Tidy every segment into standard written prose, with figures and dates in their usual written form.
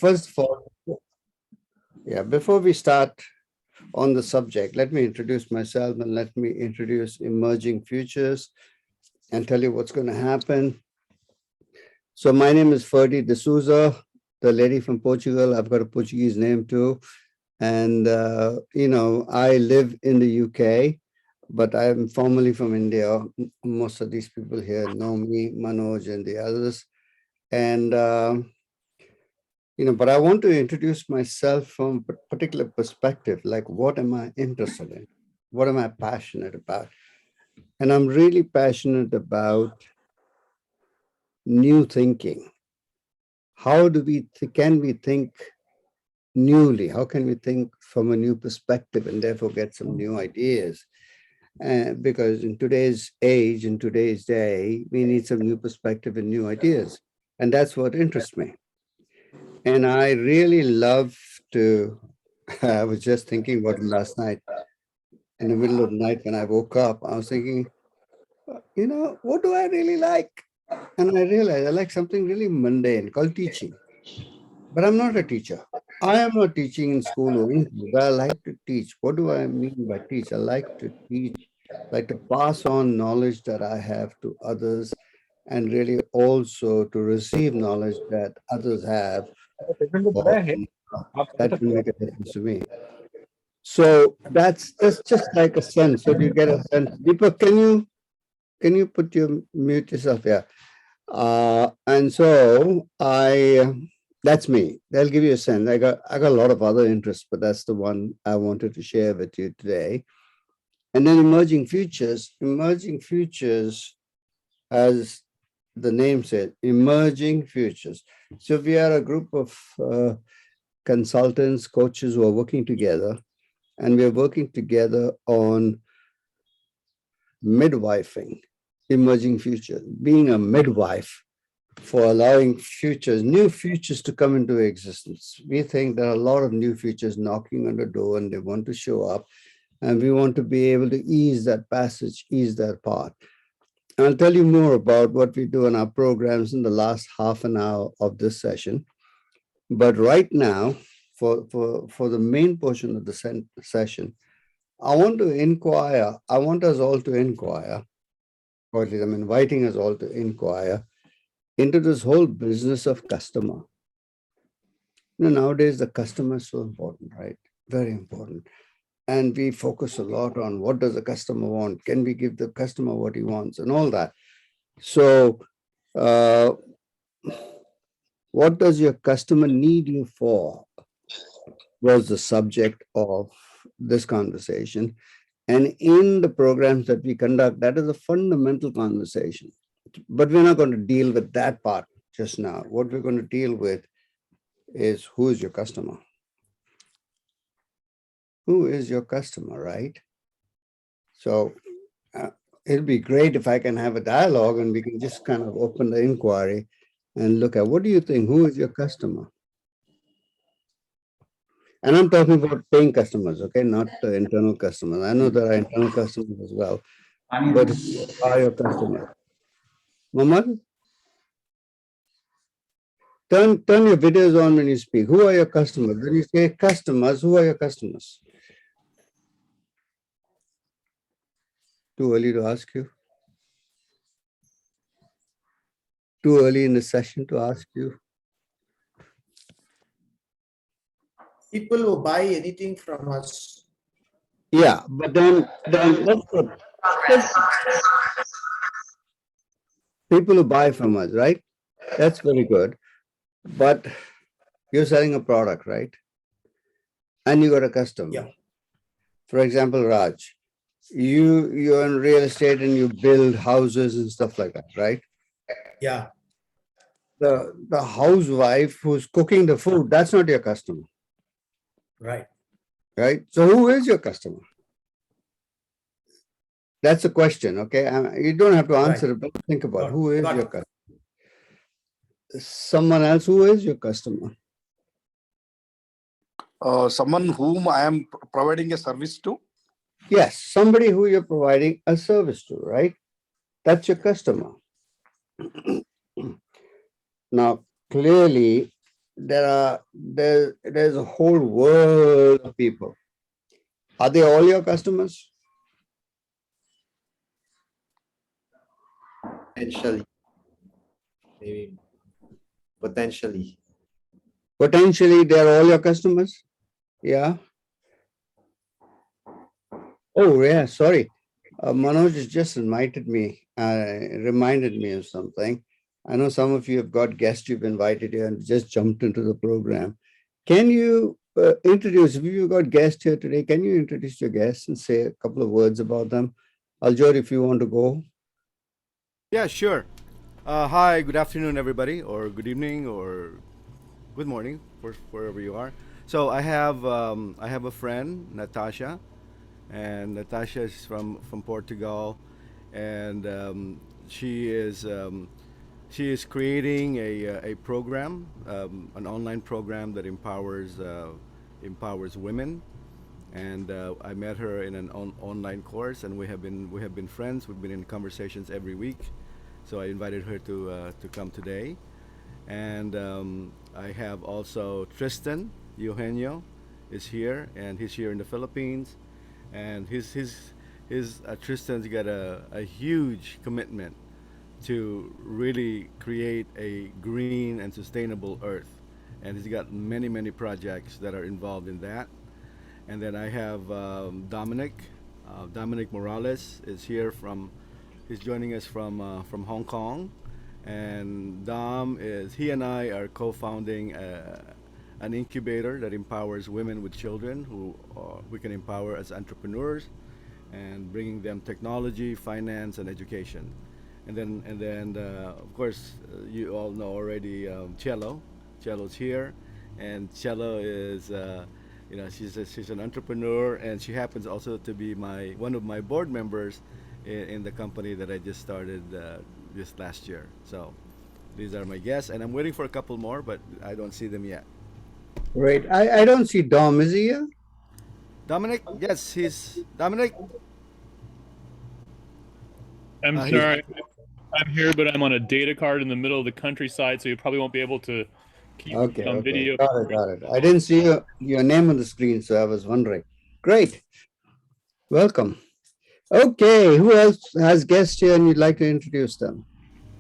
first of all, yeah, before we start on the subject, let me introduce myself and let me introduce Emerging Futures and tell you what's going to happen. So my name is Ferdi DSouza, the lady from Portugal. I've got a Portuguese name too. And, I live in the UK, but I'm formerly from India. Most of these people here know me, Manoj and the others. And, but I want to introduce myself from a particular perspective, like what am I interested in? What am I passionate about? And I'm really passionate about new thinking. How can we think newly? How can we think from a new perspective and therefore get some new ideas? Because in today's age, in today's day, we need some new perspective and new ideas. And that's what interests me. And I really love to, I was just thinking about it last night. In the middle of the night when I woke up, I was thinking, what do I really like? And I realized I like something really mundane called teaching. But I'm not a teacher. I am not teaching in school or anything, but I like to teach. What do I mean by teach? I like to teach, like to pass on knowledge that I have to others, and really also to receive knowledge that others have. That can make a difference to me. So that's just like a sense. So do you get a sense? Deepak, can you put your mute yourself? Yeah. And so that's me. That'll give you a sense. I got a lot of other interests, but that's the one I wanted to share with you today. And then emerging futures, as the name said, emerging futures. So we are a group of consultants, coaches who are working together, and we're working together on midwifing, emerging futures, being a midwife for allowing new futures to come into existence. We think there are a lot of new futures knocking on the door and they want to show up, and we want to be able to ease that passage, ease that path. And I'll tell you more about what we do in our programs in the last half an hour of this session. But right now, for the main portion of the session, I want us all to inquire, or at least I'm inviting us all to inquire into this whole business of customer. Nowadays the customer is so important, right? Very important. And we focus a lot on what does the customer want? Can we give the customer what he wants and all that? So what does your customer need you for was the subject of this conversation. And in the programs that we conduct, that is a fundamental conversation. But we're not going to deal with that part just now. What we're going to deal with is who is your customer? Who is your customer, right? So it'll be great if I can have a dialogue and we can just kind of open the inquiry and look at what do you think? Who is your customer? And I'm talking about paying customers, okay, not the internal customers. I know there are internal customers as well, but who are your customers? Mohammed, turn your videos on when you speak. Who are your customers? When you say customers, who are your customers? Too early to ask you? Too early in the session to ask you? People who buy anything from us. Yeah, but then let's people who buy from us, right? That's very good. But you're selling a product, right? And you got a customer. Yeah. For example, Raj, you're in real estate and you build houses and stuff like that, right? Yeah. The housewife who's cooking the food, that's not your customer. Right. Right? So who is your customer? That's a question, okay? You don't have to answer it, but think about who is your customer. Someone else, who is your customer? Someone whom I am providing a service to. Yes, somebody who you're providing a service to, right? That's your customer. Now, clearly, there's a whole world of people. Are they all your customers? Potentially, maybe potentially. Potentially, they're all your customers? Yeah. Oh, yeah, sorry. Manoj has just reminded me of something. I know some of you have got guests you've invited here and just jumped into the program. Can you if you've got guests here today, can you introduce your guests and say a couple of words about them? Aljor, if you want to go. Yeah, sure. Hi, good afternoon, everybody, or good evening, or good morning, wherever you are. So I have a friend, Natasha, and Natasha is from Portugal, and she is creating a program, an online program that empowers women. And I met her in an online course, and we have been friends. We've been in conversations every week, so I invited her to come today. And I have also Tristan Eugenio is here, and he's here in the Philippines, and his Tristan's got a huge commitment to really create a green and sustainable Earth, and he's got many projects that are involved in that. And then I have Dominic. Dominic Morales is here from. He's joining us from Hong Kong, and Dom is. He and I are co-founding an incubator that empowers women with children who we can empower as entrepreneurs, and bringing them technology, finance, and education. And then of course you all know already Cello. Cello's here, and Cello is she's an entrepreneur, and she happens also to be my one of my board members in the company that I just started this last year. So these are my guests, and I'm waiting for a couple more, but I don't see them yet. Right. I don't see Dom. Is he here? Dominic, yes, he's Dominic. I'm He's sorry, I'm here, but I'm on a data card in the middle of the countryside, so you probably won't be able to keep Okay. video. Got it. I didn't see your name on the screen, so I was wondering. Great. Welcome. Okay. Who else has guests here and you'd like to introduce them?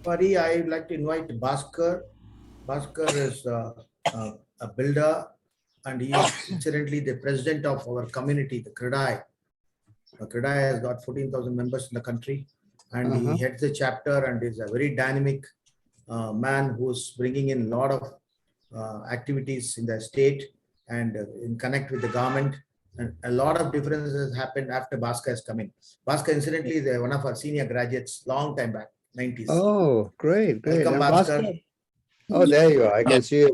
Buddy, I would like to invite Bhaskar. Bhaskar is a builder, and he is incidentally the president of our community, the Kredai. Kredai has got 14,000 members in the country, and he heads the chapter and is a very dynamic man who's bringing in a lot of activities in the state and in connect with the government. And a lot of differences happened after Bhaskar has come in. Bhaskar, incidentally, is one of our senior graduates, long time back, 90s. Oh, great. Welcome, And Bhaskar. Oh, there you are. I can see you.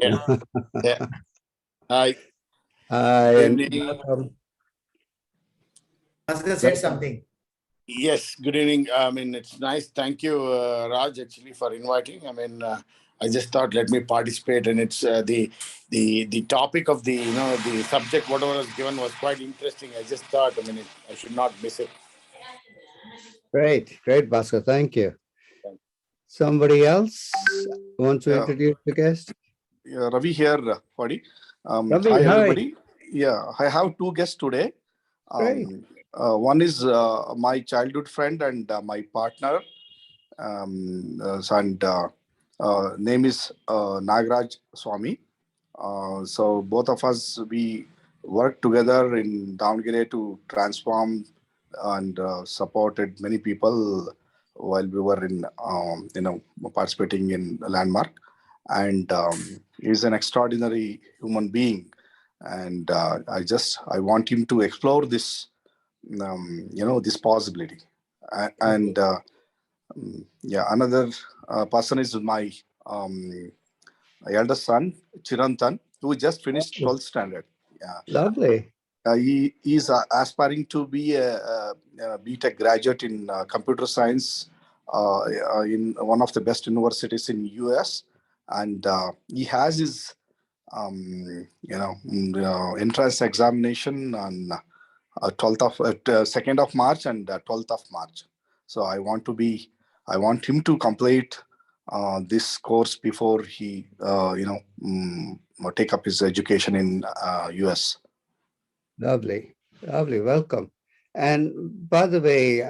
Yeah. Hi. Hi, Good and evening. welcome. Bhaskar said something. Yes, good evening. I mean, it's nice. Thank you, Raj, actually, for inviting. I mean, I just thought let me participate, and it's the topic of the subject, whatever was given, was quite interesting. I just thought, I mean, I should not miss it. Great, Bhaskar. Thank you. Thank Somebody else want to Yeah. introduce the guest? Yeah, Ravi here, Fadi. Ravi, Hi, hi. everybody. Yeah, I have two guests today. Great. One is my childhood friend and my partner. Name is Nagraj Swami. So both of us, we worked together in Davangere to transform and supported many people while we were in participating in Landmark. And he's an extraordinary human being, and I want him to explore this this possibility. And another person is my eldest son, Chirantan, who just finished 12th standard. Yeah. Lovely. He is aspiring to be a BTech graduate in computer science in one of the best universities in US. And he has his entrance examination on 2nd of March and 12th of March. So I want him to complete this course before he, take up his education in US. Lovely, lovely. Welcome. And by the way,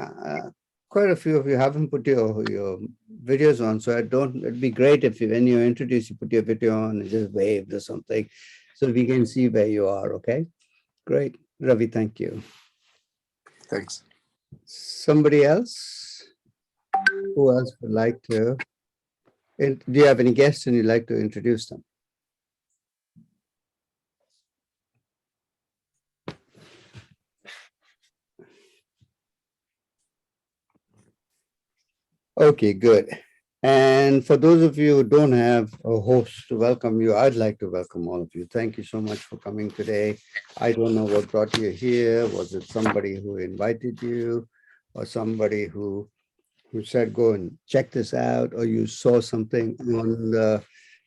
quite a few of you haven't put your videos on, so it'd be great if you, when you introduce, you put your video on and just waved or something, so we can see where you are. Okay, great, Ravi. Thank you. Thanks. Somebody else? Who else would like to? Do you have any guests and you'd like to introduce them? Okay, good. And for those of you who don't have a host to welcome you, I'd like to welcome all of you. Thank you so much for coming today. I don't know what brought you here. Was it somebody who invited you, or somebody who said, go and check this out, or you saw something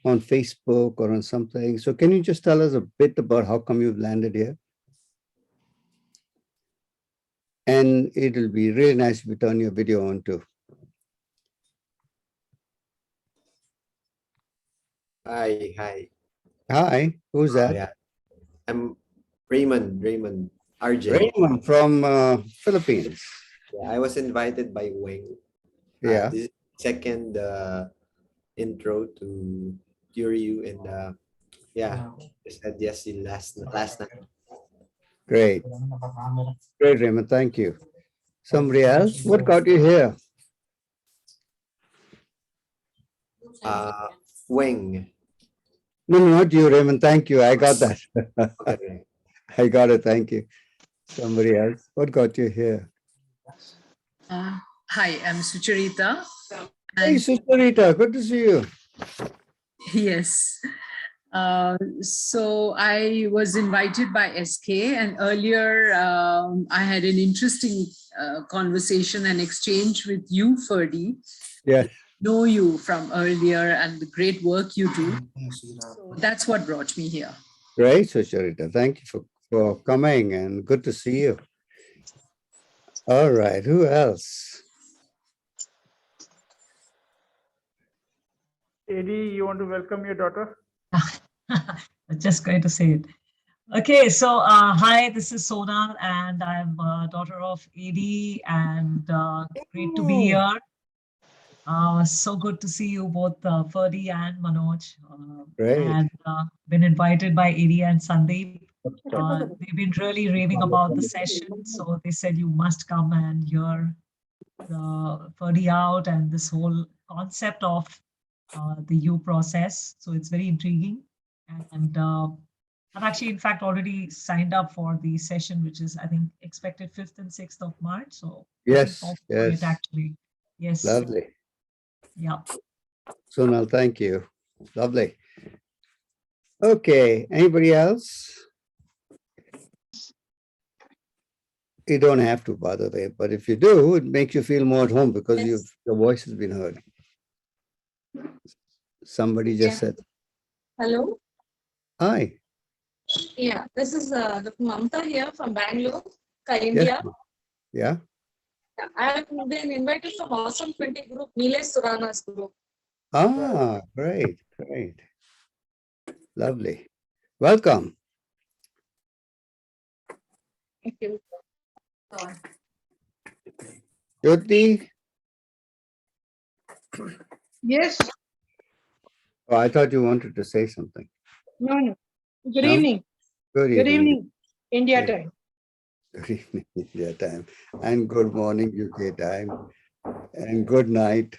on Facebook or on something? So can you just tell us a bit about how come you've landed here? And it'll be really nice if you turn your video on too. Hi, hi. Hi, who's that? Yeah, I'm Raymond RJ. Raymond from Philippines. Yeah, I was invited by Wing. Yeah, This is second intro to Curyu, and yeah, I said yes in last night. great. Great, Raymond. Thank you. Somebody else? What got you here? Wing. No, not you, Raymond. Thank you. I got that. Okay. I got it. Thank you. Somebody else. What got you here? Hi, I'm Sucharita. Hey, Sister Rita. Good to see you. Yes. So I was invited by SK, and earlier I had an interesting conversation and exchange with you, Ferdi. Yes. Know you from earlier and the great work you do. So that's what brought me here. Great, Sister Rita. Thank you for coming, and good to see you. All right. Who else? Eddie, you want to welcome your daughter? Just going to say it. Okay, so hi, this is Sonal, and I'm a daughter of Edie, and great to be here. So good to see you both, Ferdi and Manoj. Great. And been invited by Edie and Sandeep. They've been really raving about the session, so they said you must come and hear the Ferdi out and this whole concept of the U process. So it's very intriguing. And I've actually, in fact, already signed up for the session, which is, I think, expected 5th and 6th of March. So Yes, looking forward to yes. it, actually. Yes. Lovely. Yeah. Sonal, thank you. Lovely. Okay. Anybody else? You don't have to, by the way, but if you do, it makes you feel more at home because Yes. your voice has been heard. Somebody just said, Hello. hi. Yeah, this is Dr. Mamta here from Bangalore, Yes. India. Yeah. I have been invited from Awesome 20 group, Nilesh Surana's group. Ah, great, great. Lovely. Welcome. Thank you. Jyoti. Yes, Oh, I thought you wanted to say something. no. Good No? evening. Good Good evening. evening, India Good. time. Good evening, India time. And good morning, UK time. And good night.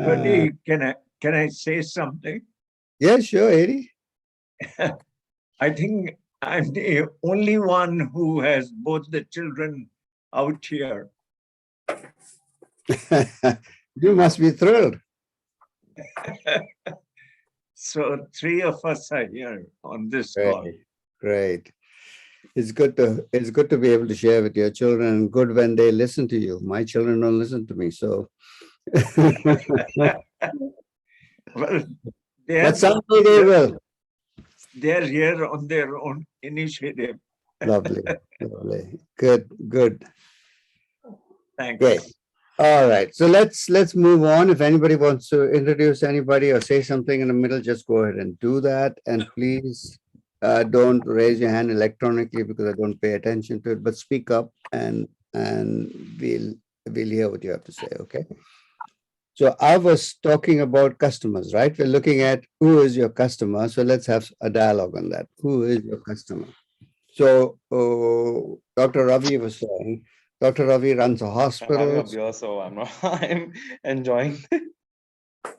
Buddy, can I say something? Yes, sure, Eddie. I think I'm the only one who has both the children out here. You must be thrilled. So 3 of us are here on this call. Great, great. It's good to be able to share with your children, and good when they listen to you. My children don't listen to me, so. Well, But someday they will. They're here on their own initiative. Lovely, lovely. Good, good. Thanks. Great. All right, so let's move on. If anybody wants to introduce anybody or say something in the middle, just go ahead and do that. And please don't raise your hand electronically because I don't pay attention to it. But speak up, and we'll hear what you have to say. Okay. So I was talking about customers, right? We're looking at who is your customer. So let's have a dialogue on that. Who is your customer? So Dr. Ravi was saying, Dr. Ravi runs a I'm having a hospital. beer, so I'm not. I'm enjoying.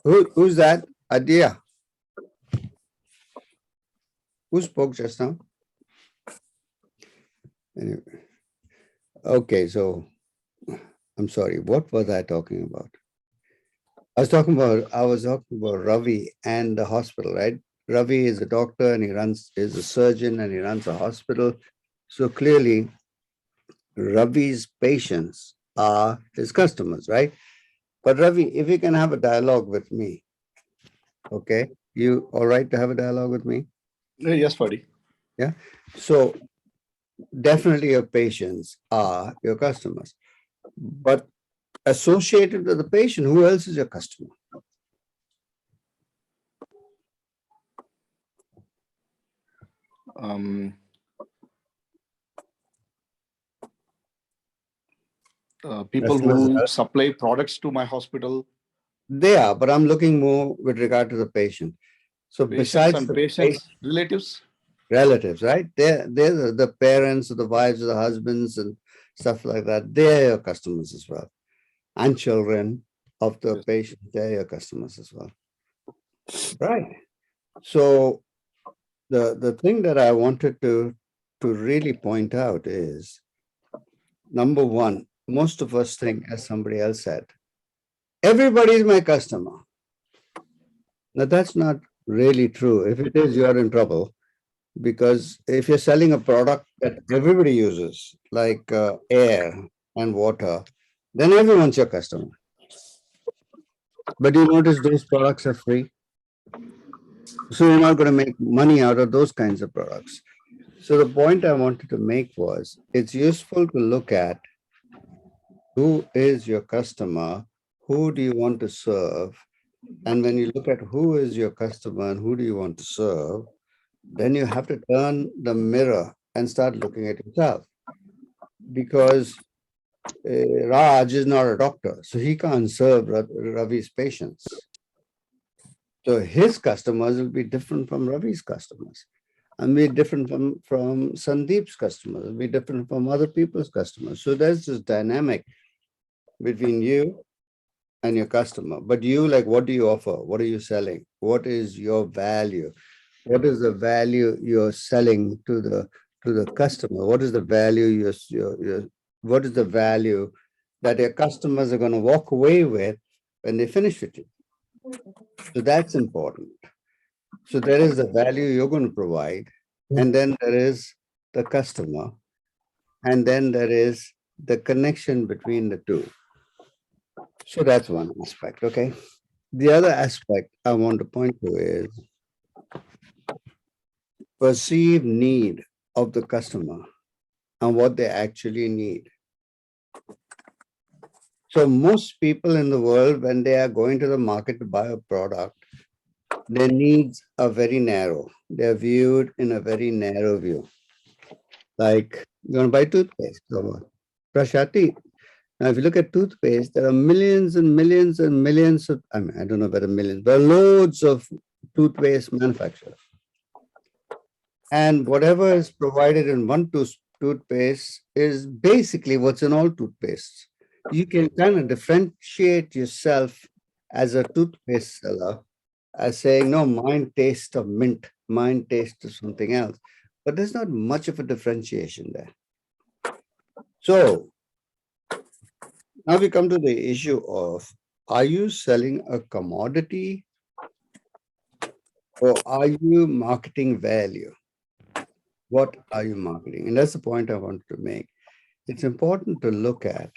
Who's that? Adia. Who spoke just now? Anyway. Okay, so I'm sorry. What was I talking about? I was talking about Ravi and the hospital, right? Ravi is a doctor and is a surgeon and he runs a hospital. So clearly, Ravi's patients are his customers, right? But Ravi, if you can have a dialogue with me, okay? You all right to have a dialogue with me? Yes, Ferdi. Yeah. So definitely your patients are your customers. But associated with the patient, who else is your customer? People Customers who are- supply products to my hospital. They are, but I'm looking more with regard to the patient. So Patients besides and the patients, relatives. relatives, right? They're the parents or the wives or the husbands and stuff like that. They're your customers as well. And children of the patient, they're your customers as well. Right. So the thing that I wanted to really point out is, number one, most of us think, as somebody else said, everybody is my customer. Now that's not really true. If it is, you're in trouble. Because if you're selling a product that everybody uses, like air and water, then everyone's your customer. But you notice those products are free. So you're not going to make money out of those kinds of products. So the point I wanted to make was, it's useful to look at who is your customer, who do you want to serve, and when you look at who is your customer and who do you want to serve, then you have to turn the mirror and start looking at yourself. Because Raj is not a doctor, so he can't serve Ravi's patients. So his customers will be different from Ravi's customers, and be different from Sandeep's customers, will be different from other people's customers. So there's this dynamic between you and your customer. But you, like, what do you offer? What are you selling? What is your value? What is the value you're selling to the customer? What is the value what is the value that your customers are going to walk away with when they finish with you? So that's important. So there is the value you're going to provide, and then there is the customer, and then there is the connection between the two. So that's one aspect, okay? The other aspect I want to point to is perceived need of the customer and what they actually need. So most people in the world, when they are going to the market to buy a product, their needs are very narrow. They're viewed in a very narrow view. Like, you want to buy toothpaste, or brush your teeth. Now, if you look at toothpaste, there are millions and millions and millions of, I mean, I don't know about millions, but loads of toothpaste manufacturers. And whatever is provided in one toothpaste is basically what's in all toothpastes. You can kind of differentiate yourself as a toothpaste seller as saying, no, mine tastes of mint, mine tastes of something else. But there's not much of a differentiation there. So now we come to the issue of, are you selling a commodity or are you marketing value? What are you marketing? And that's the point I wanted to make. It's important to look at,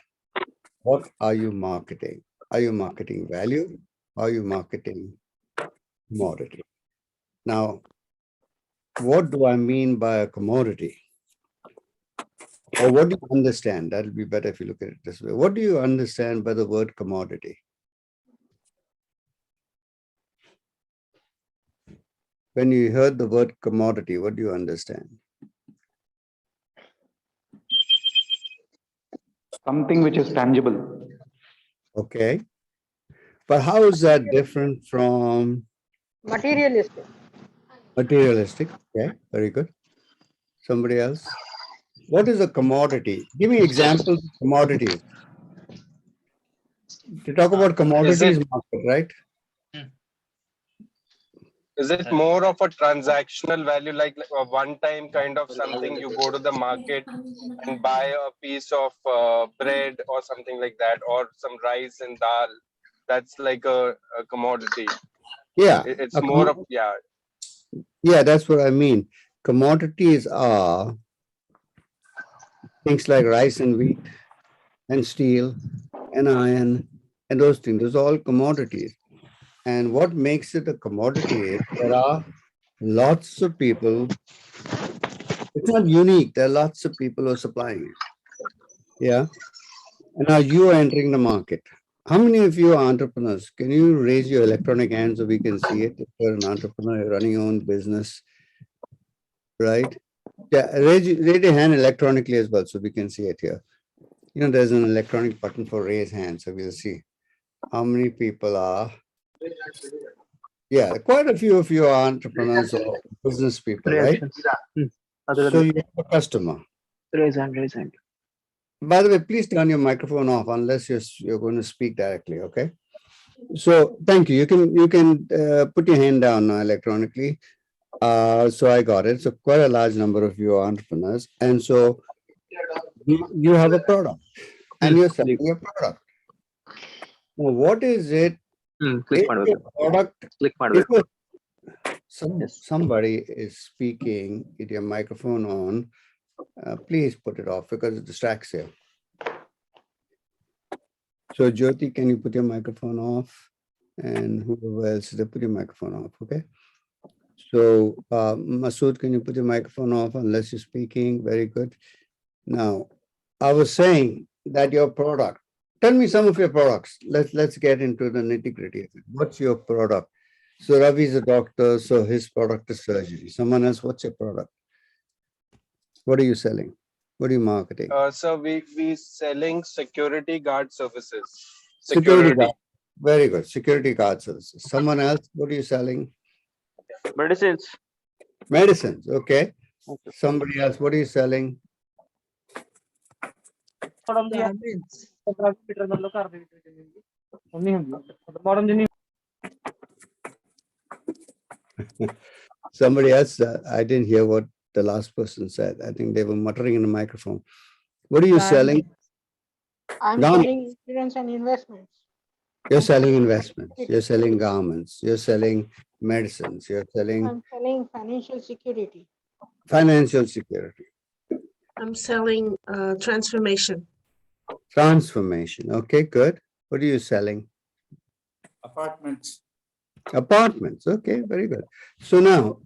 what are you marketing? Are you marketing value? Are you marketing commodity? Now, what do I mean by a commodity? Or what do you understand? That'll be better if you look at it this way. What do you understand by the word commodity? When you heard the word commodity, what do you understand? Something which is tangible. Okay. But how is that different from Materialistic. materialistic? Okay, very good. Somebody else? What is a commodity? Give me examples of commodities. To talk about commodities market, right? Is it more of a transactional value, like a one-time kind of something? You go to the market and buy a piece of bread or something like that, or some rice and dal. That's like a commodity. Yeah. It's more of, yeah. Yeah, that's what I mean. Commodities are things like rice and wheat and steel and iron and those things. Those are all commodities. And what makes it a commodity is there are lots of people. It's not unique. There are lots of people who are supplying it. Yeah. And now you are entering the market. How many of you are entrepreneurs? Can you raise your electronic hand so we can see it? If you're an entrepreneur, you're running your own business, right? Yeah, raise your hand electronically as well so we can see it here. You know, there's an electronic button for raise hand, so we'll see how many people are. Yeah, quite a few of you are entrepreneurs or business people, right? So you have a customer. Raise hand. By the way, please turn your microphone off unless you're going to speak directly, okay? So thank you. You can put your hand down now electronically. So I got it. So quite a large number of you are entrepreneurs, and so you have a product, and you're selling your product. Now, what is it? If your product, somebody is speaking with your microphone on, please put it off because it distracts you. So Jyoti, can you put your microphone off? And whoever else, they put your microphone off, okay? So Masood, can you put your microphone off unless you're speaking? Very good. Now, I was saying that your product, tell me some of your products. Let's get into the nitty-gritty. What's your product? So Ravi's a doctor, so his product is surgery. Someone else, what's your product? What are you selling? What are you marketing? So we selling security guard services. Security guard. Very good. Security guard services. Someone else, what are you selling? Medicines. Medicines. Okay. Somebody else, what are you selling? Somebody else, I didn't hear what the last person said. I think they were muttering in the microphone. What are you selling? I'm Garments. selling insurance and investments. You're selling investments. You're selling garments. You're selling medicines. You're selling I'm selling financial security. financial security. I'm selling transformation. Transformation. Okay, good. What are you selling? Apartments. Apartments. Okay, very good. So now,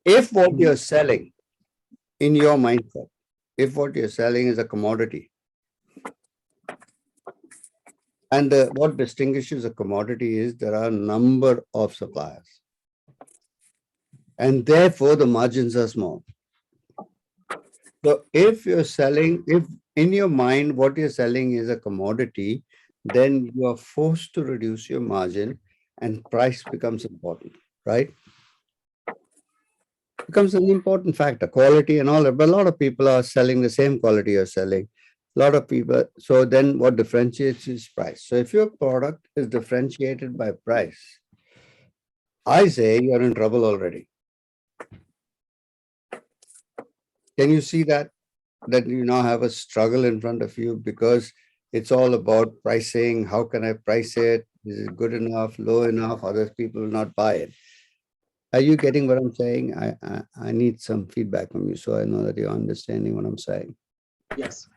if what you're selling in your mindset, if what you're selling is a commodity, and what distinguishes a commodity is there are a number of suppliers, and therefore the margins are small. So if you're selling, if in your mind what you're selling is a commodity, then you are forced to reduce your margin and price becomes important, right? Becomes an important factor, quality and all that. But a lot of people are selling the same quality you're selling. A lot of people, so then what differentiates is price. So if your product is differentiated by price, I say you're in trouble already. Can you see that you now have a struggle in front of you because it's all about pricing? How can I price it? Is it good enough, low enough? Other people will not buy it. Are you getting what I'm saying? I need some feedback from you so I know that you're understanding what I'm saying. Yes.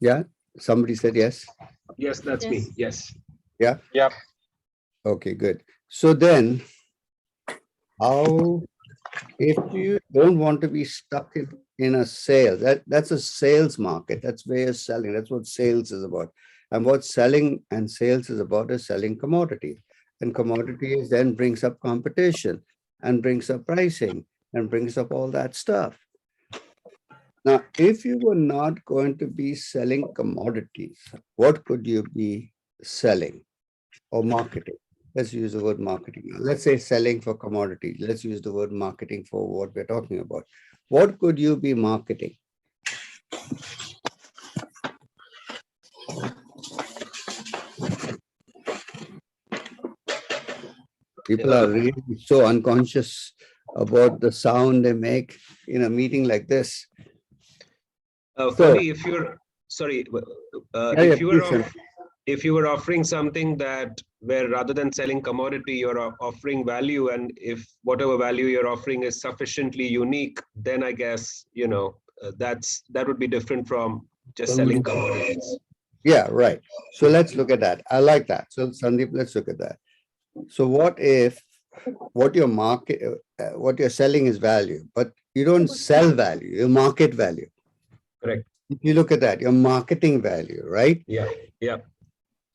Yeah? Somebody said yes? Yes, that's me. Yes. Yeah? Yeah. Okay, good. So then, how if you don't want to be stuck in a sale, that's a sales market. That's where you're selling. That's what sales is about. And what selling and sales is about is selling commodities. And commodities then brings up competition and brings up pricing and brings up all that stuff. Now, if you were not going to be selling commodities, what could you be selling or marketing? Let's use the word marketing. Let's say selling for commodities. Let's use the word marketing for what we're talking about. What could you be marketing? People are really so unconscious about the sound they make in a meeting like this. Ferdi, if you're sorry, Yeah, if you were offering something that where rather than selling commodity, you're offering value, and if whatever value you're offering is sufficiently unique, then I guess that would be different from just selling commodities. Yeah, right. So let's look at that. I like that. So Sandeep, let's look at that. So what if what you're selling is value, but you don't sell value, you market value. Correct. If you look at that, you're marketing value, right? Yeah, yeah.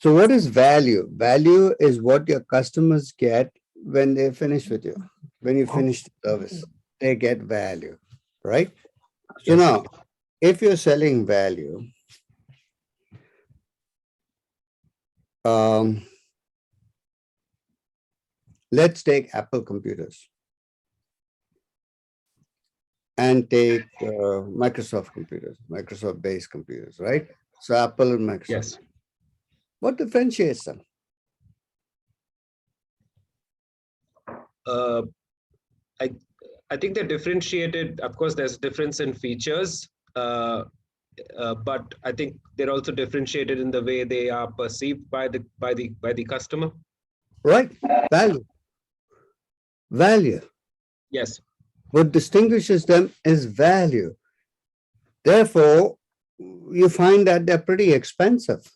So what is value? Value is what your customers get when they finish with you. When you finish the service, they get value, right? So now, if you're selling value, let's take Apple computers and take Microsoft computers, Microsoft-based computers, right? So Apple and Microsoft. Yes. What differentiates them? I think they're differentiated. Of course, there's difference in features, but I think they're also differentiated in the way they are perceived by the customer. Right. Value. Yes. What distinguishes them is value. Therefore, you find that they're pretty expensive,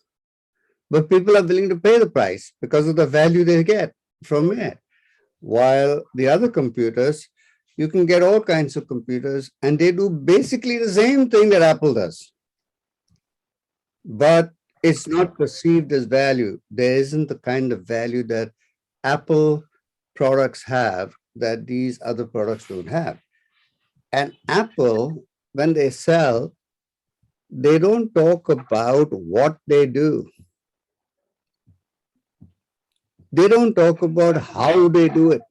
but people are willing to pay the price because of the value they get from it. While the other computers, you can get all kinds of computers and they do basically the same thing that Apple does. But it's not perceived as value. There isn't the kind of value that Apple products have that these other products don't have. And Apple, when they sell, they don't talk about what they do. They don't talk about how they do it.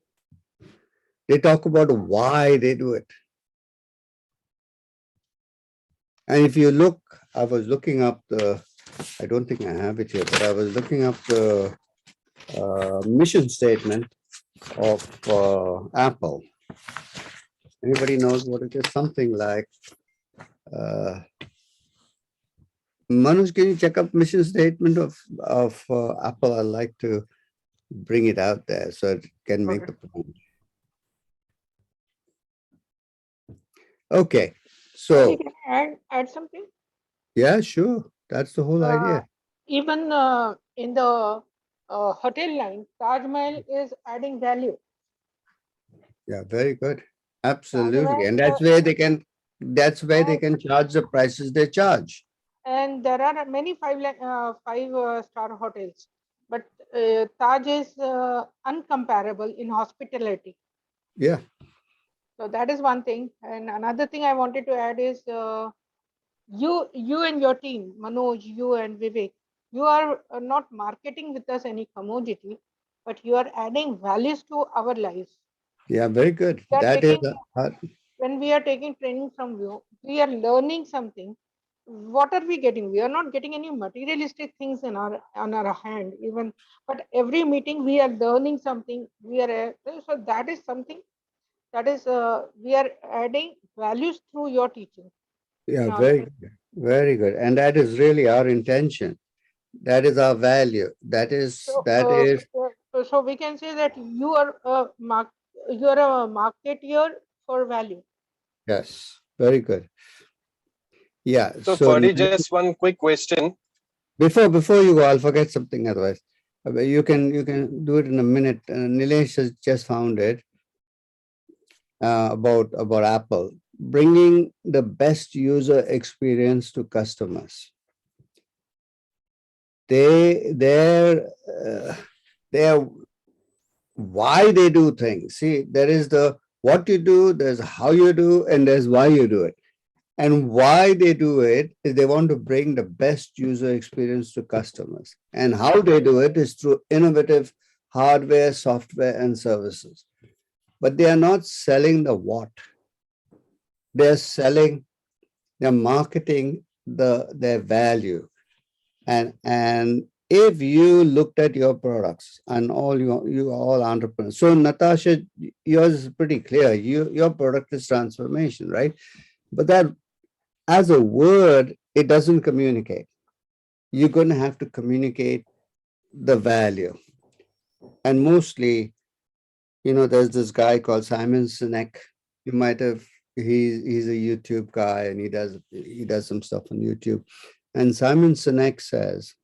They talk about why they do it. And if you look, I was looking up I don't think I have it here, but I was looking up the mission statement of Apple. Anybody knows what it is? Something like, Manoj, can you check up mission statement of Apple? I'd like to bring it out there so it can make the point. Okay, so Can I add something? yeah, sure. That's the whole idea. Even in the hotel line, Taj Mahal is adding value. Yeah, very good. Absolutely. And that's where they can charge the prices they charge. And there are many five-star hotels, but Taj is uncomparable in hospitality. Yeah. So that is one thing. And another thing I wanted to add is you and your team, Manoj, you and Vivek, you are not marketing with us any commodity, but you are adding values to our lives. Yeah, very good. That is when we are taking training from you, we are learning something. What are we getting? We are not getting any materialistic things on our hand, even. But every meeting we are learning something. So that is something that is we are adding values through your teaching. Yeah, very good. And that is really our intention. That is our value. So we can say that you are a marketeer for value. Yes, very good. Yeah. So Ferdi, just one quick question. Before you go, I'll forget something otherwise. You can do it in a minute. Nilesh has just found it. about Apple, bringing the best user experience to customers. They're why they do things. See, there is the what you do, there's how you do, and there's why you do it. And why they do it is they want to bring the best user experience to customers. And how they do it is through innovative hardware, software, and services. But they are not selling the what. They're marketing their value. And if you looked at your products and you are all entrepreneurs. So Natasha, yours is pretty clear. Your product is transformation, right? But that as a word, it doesn't communicate. You're going to have to communicate the value. And mostly, there's this guy called Simon Sinek. You might have, he's a YouTube guy and he does some stuff on YouTube. And Simon Sinek says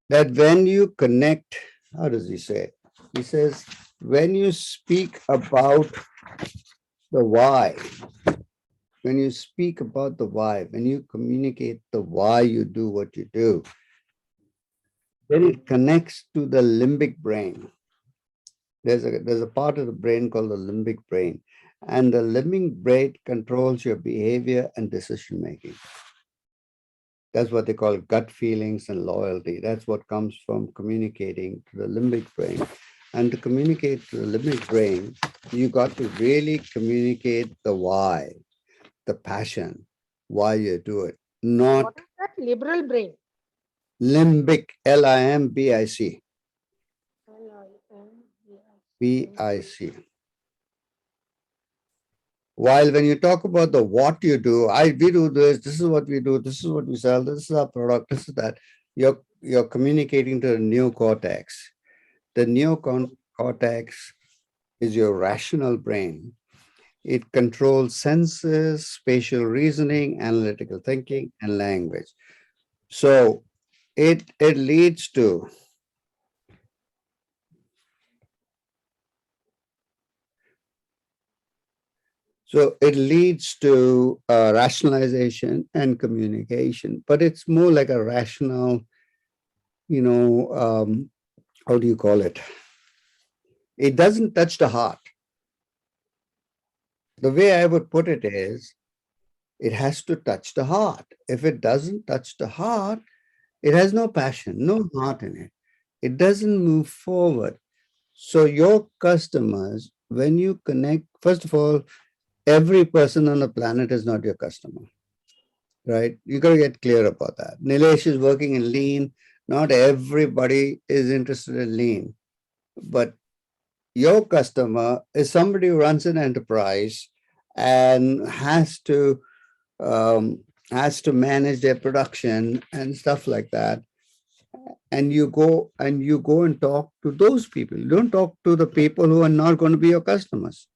that when you connect, how does he say it? He says, when you speak about the why, when you speak about the why, when you communicate the why you do what you do, then it connects to the limbic brain. There's a part of the brain called the limbic brain, and the limbic brain controls your behavior and decision making. That's what they call gut feelings and loyalty. That's what comes from communicating to the limbic brain. And to communicate to the limbic brain, you got to really communicate the why, the passion, why you do it, not What is that liberal brain? limbic, Limbic. BIC. While when you talk about the what you do, we do this is what we do, this is what we sell, this is our product, this is that, you're communicating to the neocortex. The neocortex is your rational brain. It controls senses, spatial reasoning, analytical thinking, and language. So it leads to rationalization and communication, but it's more like a rational, how do you call it? It doesn't touch the heart. The way I would put it is, it has to touch the heart. If it doesn't touch the heart, it has no passion, no heart in it. It doesn't move forward. So your customers, when you connect, first of all, every person on the planet is not your customer, right? You got to get clear about that. Nilesh is working in lean. Not everybody is interested in lean, but your customer is somebody who runs an enterprise and has to manage their production and stuff like that. And you go and talk to those people. You don't talk to the people who are not going to be your customers.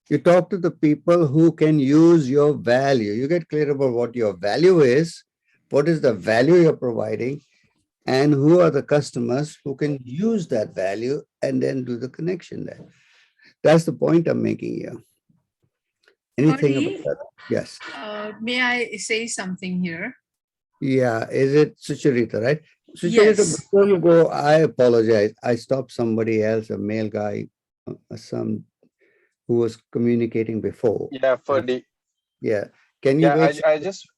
You talk to the people who can use your value. You get clear about what your value is, what is the value you're providing, and who are the customers who can use that value and then do the connection there. That's the point I'm making here. Anything about that? Yes. May I say something here? Yeah, is it Sucharita, right? Sucharita, Yes. before you go, I apologize. I stopped somebody else, a male guy, who was communicating before. Yeah, Ferdi. Yeah. Can you wait? I just.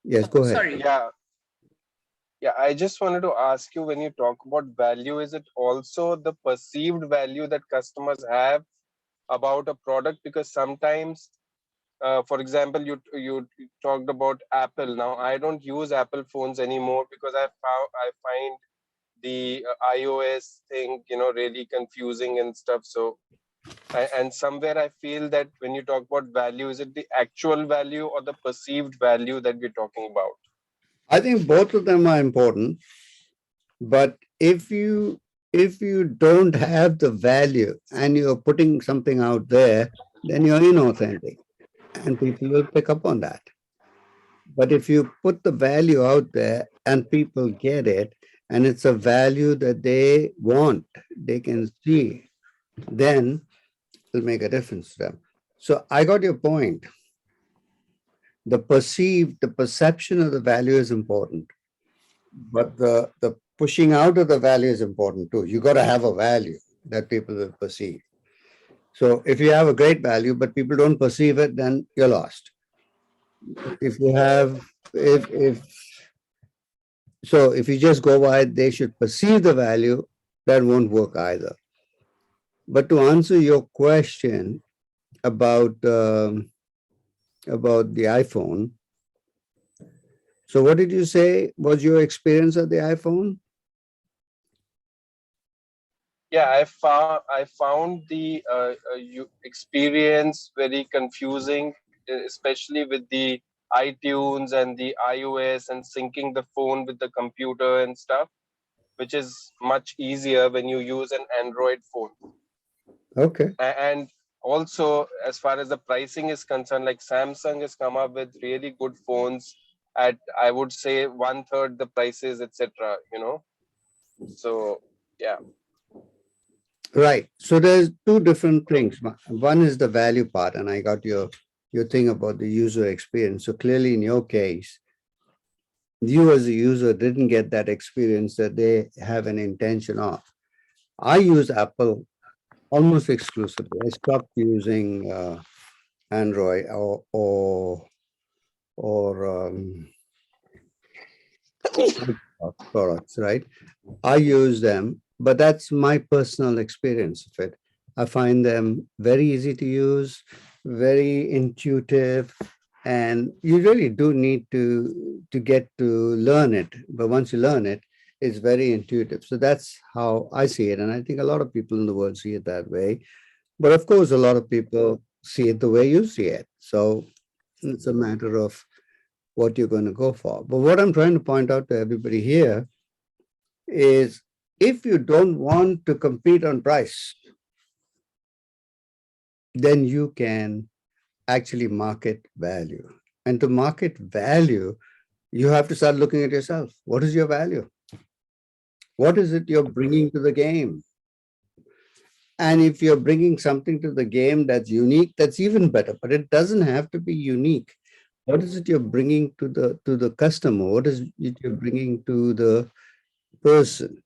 Yes, go ahead. Sorry. Yeah, I just wanted to ask you, when you talk about value, is it also the perceived value that customers have about a product? Because sometimes, for example, you talked about Apple. Now, I don't use Apple phones anymore because I find the iOS thing, really confusing and stuff. So, and somewhere I feel that when you talk about value, is it the actual value or the perceived value that we're talking about? I think both of them are important, but if you don't have the value and you're putting something out there, then you're inauthentic and people will pick up on that. But if you put the value out there and people get it, and it's a value that they want, they can see, then it'll make a difference to them. So I got your point. The perception of the value is important, but the pushing out of the value is important too. You got to have a value that people will perceive. So if you have a great value, but people don't perceive it, then you're lost. If you have, if so, if you just go by, they should perceive the value, that won't work either. But to answer your question about the iPhone, so what did you say was your experience of the iPhone? Yeah, I found the experience very confusing, especially with the iTunes and the iOS and syncing the phone with the computer and stuff, which is much easier when you use an Android phone. Okay. And also, as far as the pricing is concerned, like Samsung has come up with really good phones at, I would say, 1/3 the prices, etc. So yeah. Right. So there's two different things. One is the value part, and I got your thing about the user experience. So clearly, in your case, you as a user didn't get that experience that they have an intention of. I use Apple almost exclusively. I stopped using Android or products, right? I use them, but that's my personal experience of it. I find them very easy to use, very intuitive, and you really do need to get to learn it. But once you learn it, it's very intuitive. So that's how I see it, and I think a lot of people in the world see it that way. But of course, a lot of people see it the way you see it. So it's a matter of what you're going to go for. But what I'm trying to point out to everybody here is if you don't want to compete on price, then you can actually market value. And to market value, you have to start looking at yourself. What is your value? What is it you're bringing to the game? And if you're bringing something to the game that's unique, that's even better, but it doesn't have to be unique. What is it you're bringing to the customer? What is it you're bringing to the person?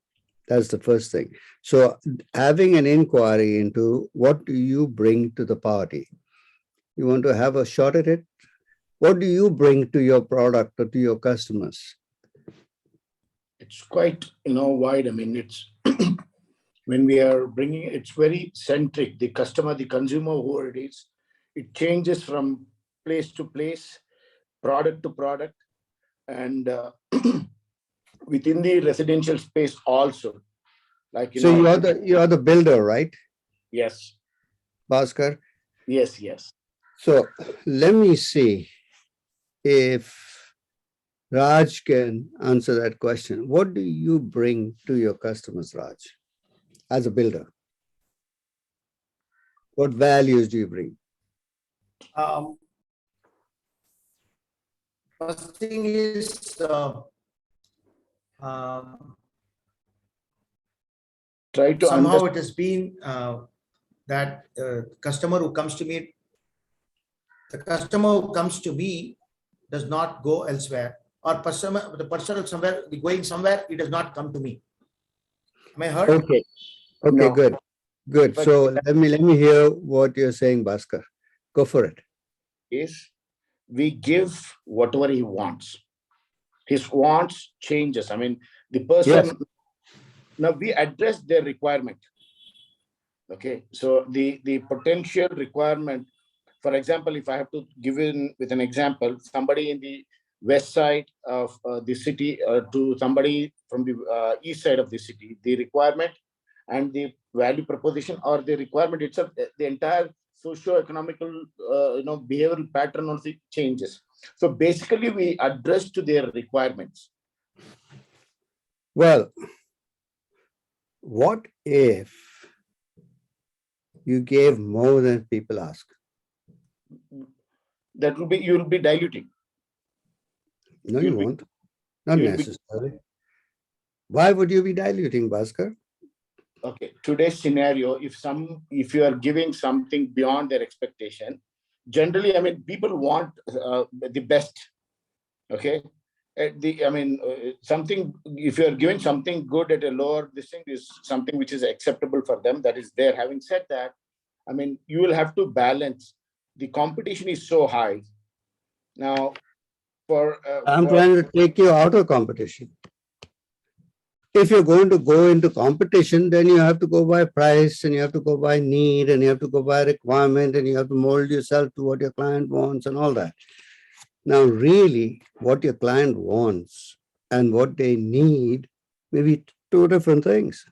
That's the first thing. So having an inquiry into what do you bring to the party? You want to have a shot at it? What do you bring to your product or to your customers? It's quite, wide. I mean, it's when we are bringing, it's very centric. The customer, the consumer, who it is, it changes from place to place, product to product, and within the residential space also. Like So you're the builder, right? Yes. Bhaskar? Yes, yes. So let me see if Raj can answer that question. What do you bring to your customers, Raj, as a builder? What values do you bring? First thing is try to somehow it has been that customer who comes to me, the customer who comes to me does not go elsewhere, or the person somewhere going somewhere, he does not come to me. Am I heard? Okay. Okay, No. good. Good. But so let me hear what you're saying, Bhaskar. Go for it. Is we give whatever he wants. His wants changes. I mean, the person, Yes. now we address their requirement. Okay, so the potential requirement, for example, if I have to give in with an example, somebody in the west side of the city to somebody from the east side of the city, the requirement and the value proposition or the requirement itself, the entire socio-economical behavioral pattern also changes. So basically we address to their requirements. Well, what if you gave more than people ask? That will be, you will be diluting. No, you won't. Not necessarily. Why would you be diluting, Bhaskar? okay, today's scenario, if you are giving something beyond their expectation, generally, I mean, people want the best. Okay. Something, if you are giving something good at a lower, this thing is something which is acceptable for them. That is there. Having said that, I mean, you will have to balance. The competition is so high now. I'm trying to take you out of competition. If you're going to go into competition, then you have to go by price, and you have to go by need, and you have to go by requirement, and you have to mold yourself to what your client wants and all that. Now, really, what your client wants and what they need may be two different things.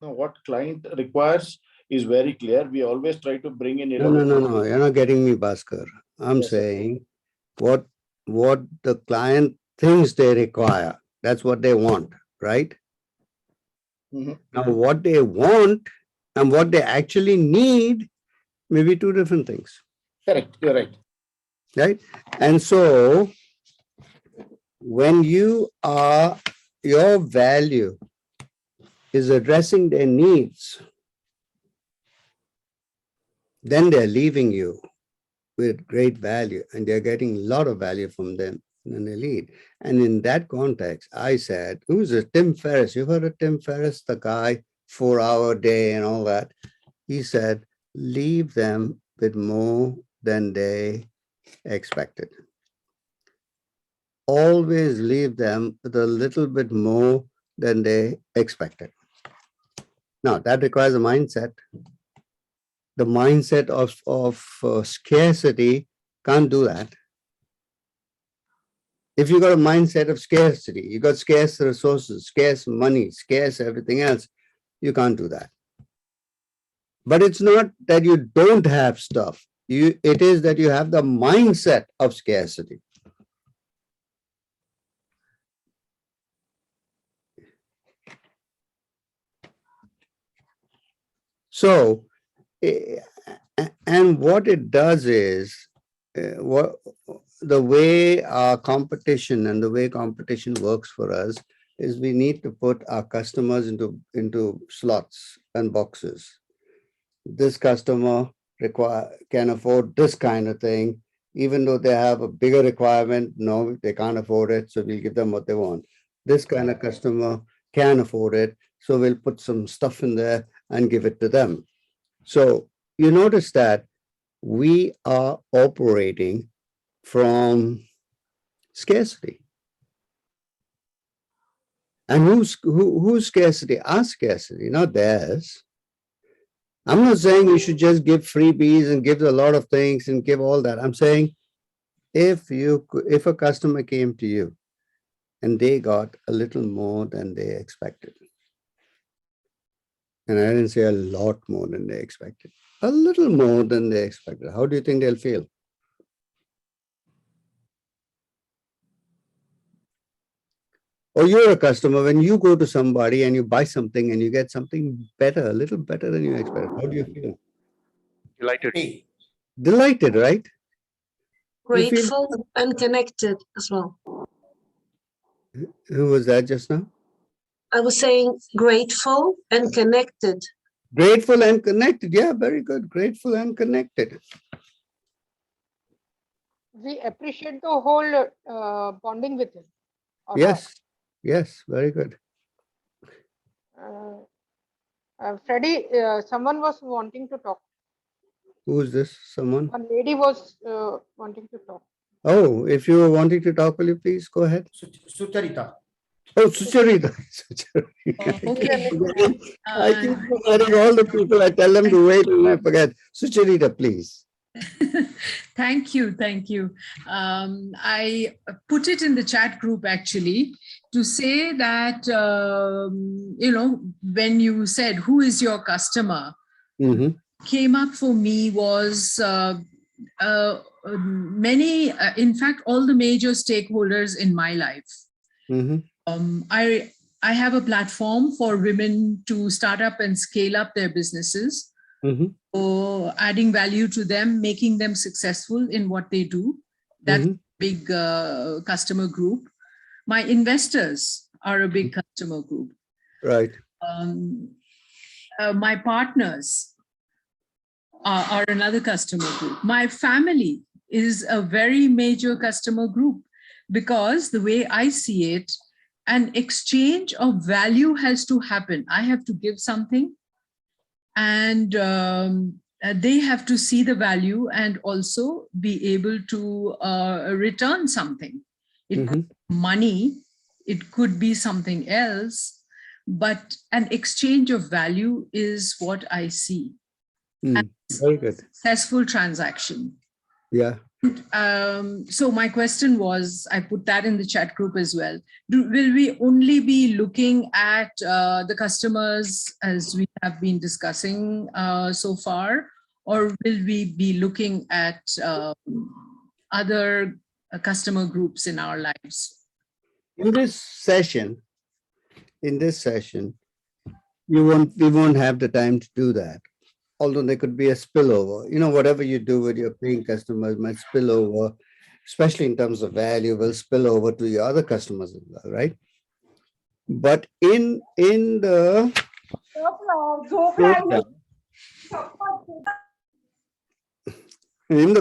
Now, what client requires is very clear. We always try to bring in No, you're not getting me, Bhaskar. I'm saying what the client thinks they require. That's what they want, right? Now, what they want and what they actually need may be two different things. Correct, you're right. Right? And so, when your value is addressing their needs, then they're leaving you with great value, and they're getting a lot of value from them and they lead. And in that context, I said, who's it? Tim Ferriss. You've heard of Tim Ferriss, the guy, 4-hour day and all that. He said, leave them with more than they expected. Always leave them with a little bit more than they expected. Now, that requires a mindset. The mindset of scarcity can't do that. If you got a mindset of scarcity, you got scarce resources, scarce money, scarce everything else, you can't do that. But it's not that you don't have stuff. It is that you have the mindset of scarcity. So, and what it does is, the way our competition and the way competition works for us is we need to put our customers into slots and boxes. This customer can afford this kind of thing, even though they have a bigger requirement. No, they can't afford it, so we'll give them what they want. This kind of customer can afford it, so we'll put some stuff in there and give it to them. So you notice that we are operating from scarcity. And whose scarcity? Our scarcity, not theirs. I'm not saying you should just give freebies and give a lot of things and give all that. I'm saying if a customer came to you and they got a little more than they expected, and I didn't say a lot more than they expected, a little more than they expected, how do you think they'll feel? Or you're a customer, when you go to somebody and you buy something and you get something better, a little better than you expected, how do you feel? Delighted. Delighted, right? Grateful and connected as well. Who was that just now? I was saying grateful and connected. Grateful and connected. Yeah, very good. Grateful and connected. We appreciate the whole bonding with him. Yes. Yes, very good. Freddie, someone was wanting to talk. Who's this? Someone? One lady was wanting to talk. Oh, if you were wanting to talk, will you please go ahead? Sucharita. Oh, Sucharita. Okay. I keep forgetting all the people. I tell them to wait and I forget. Sucharita, please. Thank you. I put it in the chat group actually to say that, when you said, who is your customer? Came up for me was many, in fact, all the major stakeholders in my life. I have a platform for women to start up and scale up their businesses. Or adding value to them, making them successful in what they do. That's a big customer group. My investors are a big customer group. Right. My partners are another customer group. My family is a very major customer group, because the way I see it, an exchange of value has to happen. I have to give something, and they have to see the value and also be able to return something. It could be money, it could be something else, but an exchange of value is what I see. Very good. Successful transaction. Yeah. So my question was, I put that in the chat group as well. Will we only be looking at the customers as we have been discussing so far, or will we be looking at other customer groups in our lives? In this session, we won't have the time to do that. Although there could be a spillover, whatever you do with your paying customers might spill over, especially in terms of value, will spill over to your other customers as well, right? But in the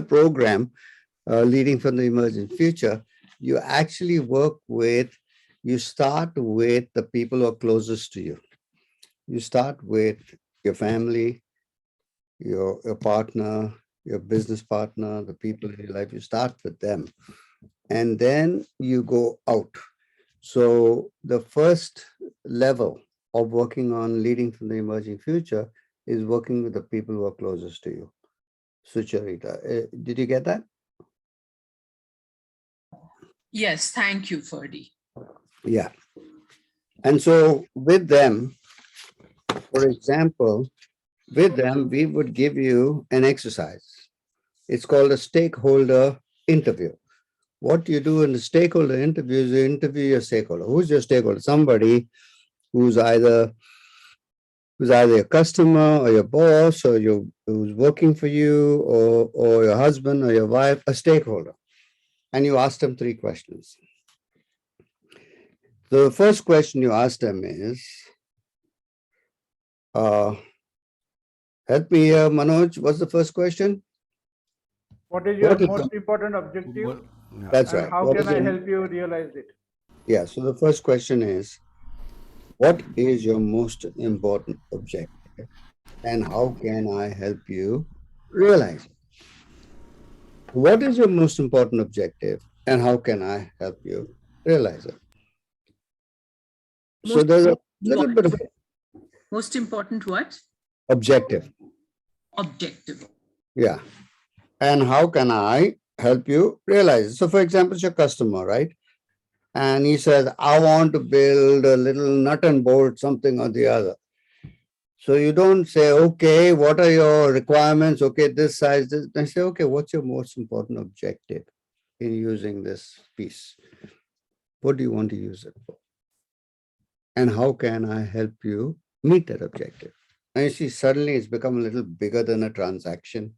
program, Leading from the Emerging Future, you actually you start with the people who are closest to you. You start with your family, your partner, your business partner, the people in your life. You start with them, and then you go out. So the first level of working on Leading from the Emerging Future is working with the people who are closest to you. Sucharita, did you get that? Yes, thank you, Ferdi. Yeah. And so with them, for example, we would give you an exercise. It's called a stakeholder interview. What you do in the stakeholder interview is you interview your stakeholder. Who's your stakeholder? Somebody who's either your customer or your boss or who's working for you or your husband or your wife, a stakeholder. And you ask them 3 questions. The first question you ask them is, help me here, Manoj, what's the first question? What is your most important objective? That's and right. How can I help you realize it? Yeah, so the first question is, what is your most important objective and how can I help you realize it? What is your most important objective and how can I help you realize it? So there's a little bit of most important what? Objective. Objective. Yeah. And how can I help you realize it? So for example, it's your customer, right? And he says, I want to build a little nut and bolt, something or the other. So you don't say, okay, what are your requirements? Okay, this size, this. I say, okay, what's your most important objective in using this piece? What do you want to use it for? And how can I help you meet that objective? And you see, suddenly it's become a little bigger than a transaction.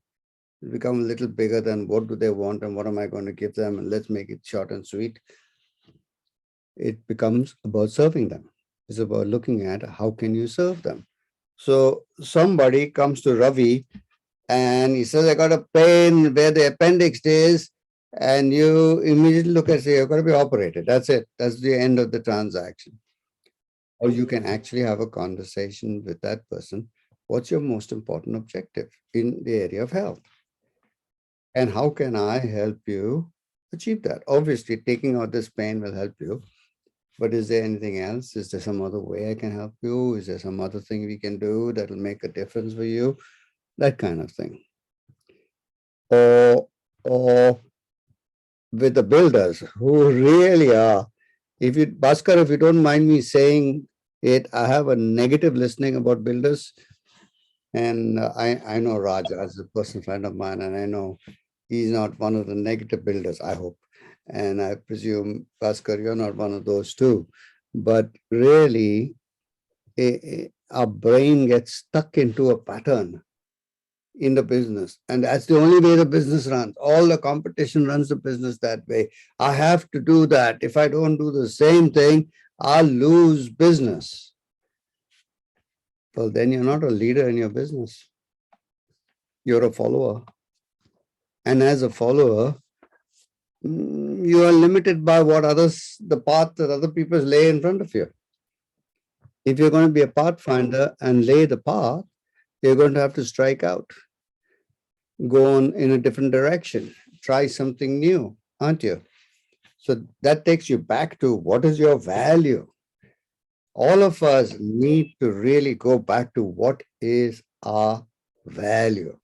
It's become a little bigger than what do they want and what am I going to give them? And let's make it short and sweet. It becomes about serving them. It's about looking at how can you serve them. So somebody comes to Ravi and he says, I got a pain where the appendix is, and you immediately look and say, you're going to be operated. That's it. That's the end of the transaction. Or you can actually have a conversation with that person. What's your most important objective in the area of health? And how can I help you achieve that? Obviously, taking out this pain will help you. But is there anything else? Is there some other way I can help you? Is there some other thing we can do that will make a difference for you? That kind of thing. Or with the builders who really are, Bhaskar, if you don't mind me saying it, I have a negative listening about builders. And I know Raj as a personal friend of mine, and I know he's not one of the negative builders, I hope. And I presume, Bhaskar, you're not one of those too. But really, our brain gets stuck into a pattern in the business. And that's the only way the business runs. All the competition runs the business that way. I have to do that. If I don't do the same thing, I'll lose business. Well, then you're not a leader in your business. You're a follower. And as a follower, you are limited by the path that other people lay in front of you. If you're going to be a pathfinder and lay the path, you're going to have to strike out, go on in a different direction, try something new, aren't you? So that takes you back to what is your value? All of us need to really go back to what is our value.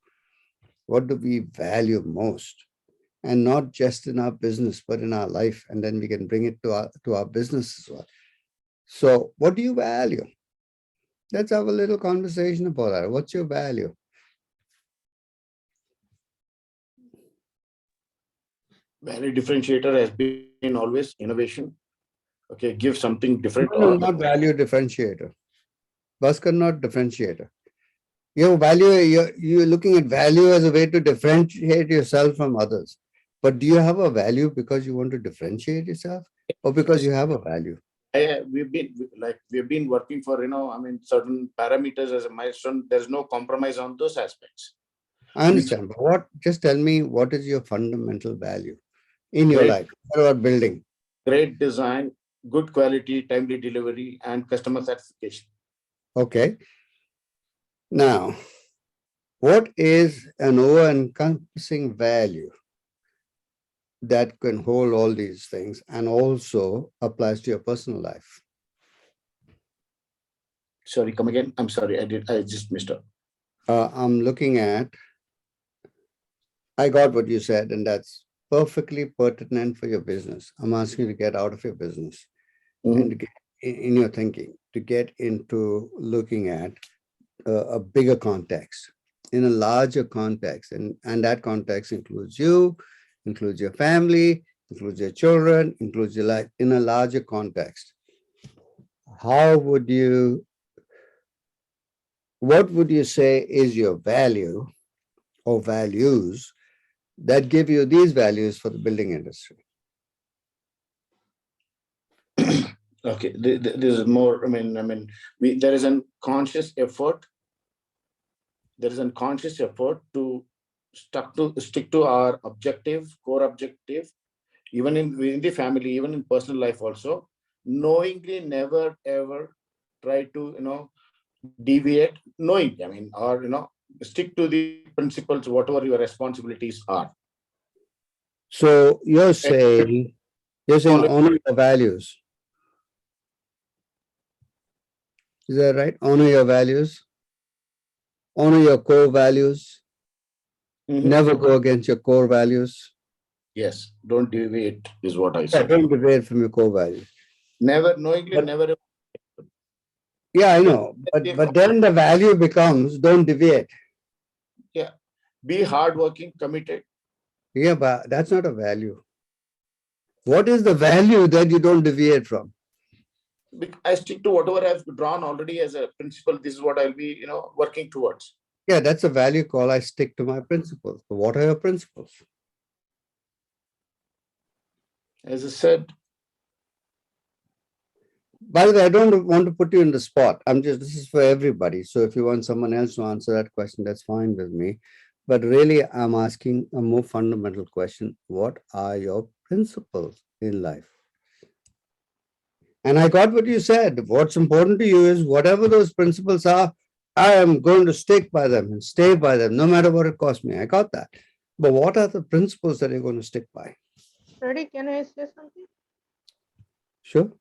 What do we value most? And not just in our business, but in our life. And then we can bring it to our business as well. So what do you value? Let's have a little conversation about that. What's your value? Value differentiator has been always innovation. Okay, give something different. No, not value differentiator. Bhaskar, not differentiator. Your value, you're looking at value as a way to differentiate yourself from others. But do you have a value because you want to differentiate yourself, or because you have a value? We've been working for, certain parameters as a milestone. There's no compromise on those aspects. I understand, but just tell me, what is your fundamental value in your life? What about building? Great design, good quality, timely delivery, and customer satisfaction. Okay. Now, what is an over-encompassing value that can hold all these things and also applies to your personal life? Sorry, come again. I'm sorry, I just missed up. I'm looking at, I got what you said, and that's perfectly pertinent for your business. I'm asking you to get out of your business and to get in your thinking, to get into looking at a bigger context, in a larger context. And that context includes you, includes your family, includes your children, includes your life, in a larger context. What would you say is your value or values that give you these values for the building industry? Okay, this is more, there is a conscious effort. There is a conscious effort to stick to our objective, core objective, even within the family, even in personal life also, knowingly never ever try to, deviate, knowing, or, stick to the principles, whatever your responsibilities are. So you're saying honor your values. Is that right? Honor your values. Honor your core values. Never go against your core values. Yes, don't deviate is what I said. Don't deviate from your core values. Never, knowingly, never. Yeah, I know. But then the value becomes don't deviate. Yeah. Be hardworking, committed. Yeah, but that's not a value. What is the value that you don't deviate from? I stick to whatever I've drawn already as a principle. This is what I'll be, working towards. Yeah, that's a value call. I stick to my principles. So what are your principles? As I said. By the way, I don't want to put you in the spot. This is for everybody. So if you want someone else to answer that question, that's fine with me. But really, I'm asking a more fundamental question. What are your principles in life? And I got what you said. What's important to you is whatever those principles are, I am going to stick by them and stay by them, no matter what it costs me. I got that. But what are the principles that you're going to stick by? Freddie, can I say something? Sure.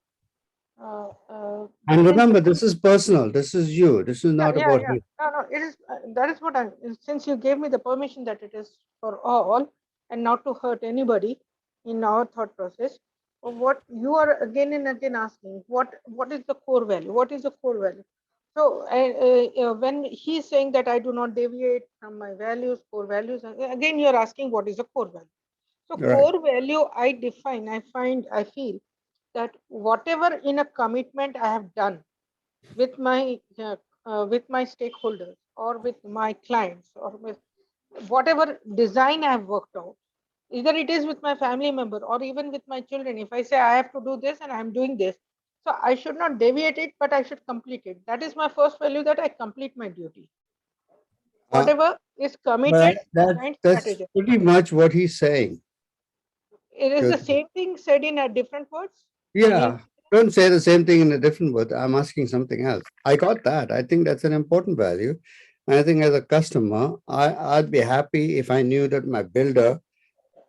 And remember, this is personal. This is you. This is not about me. No, it is. That is what since you gave me the permission that it is for all and not to hurt anybody in our thought process. What you are again and again asking, what is the core value? What is the core value? So when he's saying that I do not deviate from my values, core values, again you're asking what is the core value. So core value I define, I feel that whatever in a commitment I have done with my stakeholders or with my clients or with whatever design I have worked out, either it is with my family member or even with my children. If I say I have to do this and I'm doing this, So I should not deviate it, but I should complete it. That is my first value, that I complete my duty. Whatever is committed, and That's strategy. pretty much what he's saying. It is the same thing said in a different words. Yeah, don't say the same thing in a different word. I'm asking something else. I got that. I think that's an important value. And I think as a customer, I'd be happy if I knew that my builder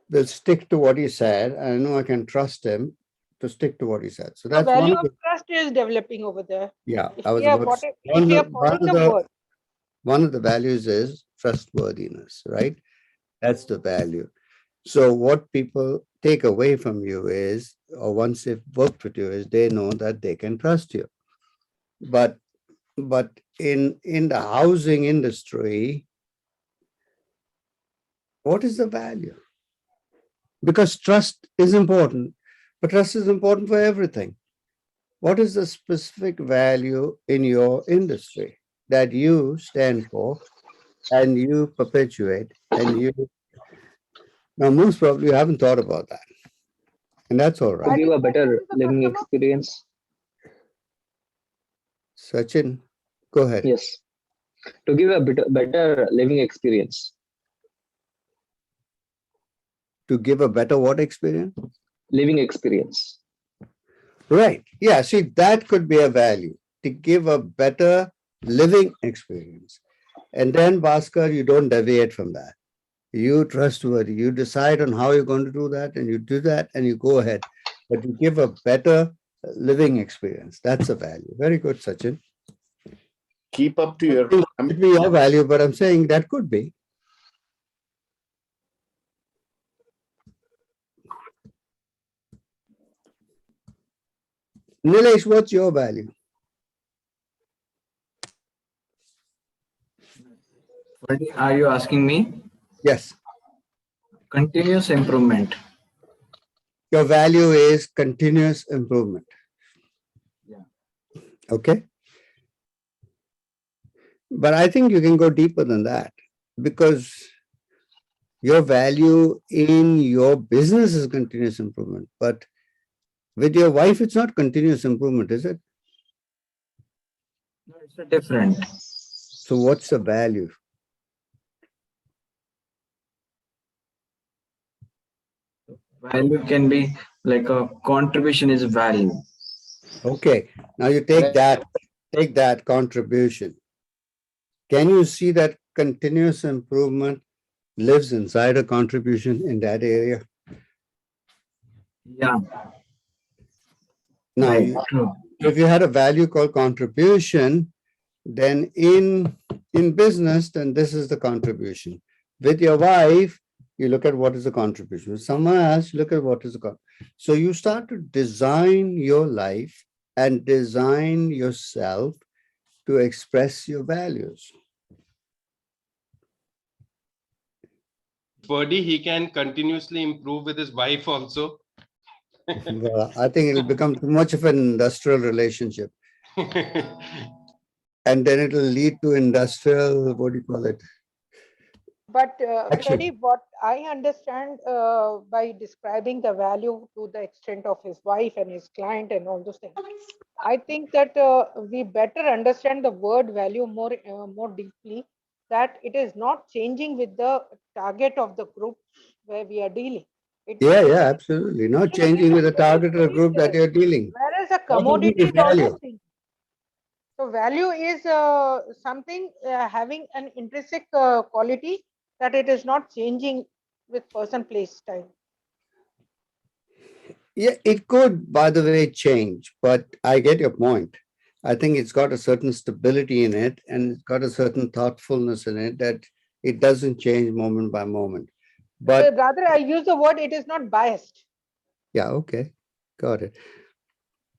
will stick to what he said. And I know I can trust him to stick to what he said. So The that's one value of of the, trust is developing over there. yeah, If I was we are about to say, if we are following the word. one of the values is trustworthiness, right? That's the value. So what people take away from you is, or once they've worked with you, is they know that they can trust you. But in the housing industry, what is the value? Because trust is important, but trust is important for everything. What is the specific value in your industry that you stand for and you perpetuate and you now most probably you haven't thought about that. And that's all To right. give a better living experience. Sachin, go ahead. Yes. To give a better living experience. To give a better what experience? Living experience. Right. Yeah. See, that could be a value to give a better living experience. And then, Bhaskar, you don't deviate from that. You trustworthy. You decide on how you're going to do that, and you do that, and you go ahead. But you give a better living experience. That's a value. Very good, Sachin. Keep up to your. It could be your value, but I'm saying that could be. Nilesh, what's your value? Are you asking me? Yes. Continuous improvement. Your value is continuous improvement. Yeah. Okay. But I think you can go deeper than that because your value in your business is continuous improvement. But with your wife, it's not continuous improvement, is it? No, it's different. So what's the value? Value can be like a contribution is value. Okay. Now you take that contribution. Can you see that continuous improvement lives inside a contribution in that area? Yeah. Now, Right. True. if you had a value called contribution, then in business, then this is the contribution. With your wife, you look at what is the contribution. With someone else, you look at what is the contribution. So you start to design your life and design yourself to express your values. Ferdi, he can continuously improve with his wife also. Well, I think it'll become too much of an industrial relationship. And then it'll lead to industrial, what do you call it? But Action. Freddie, what I understand by describing the value to the extent of his wife and his client and all those things, I think that we better understand the word value more deeply, that it is not changing with the target of the group where we are dealing. Yeah, absolutely. Not changing with the target or group that you're dealing. Whereas a What would be commodity the is always value? changing. So value is something having an intrinsic quality that it is not changing with person, place, time. Yeah, it could, by the way, change, but I get your point. I think it's got a certain stability in it and it's got a certain thoughtfulness in it that it doesn't change moment by moment. But Rather, I use the word it is not biased. yeah, okay, got it.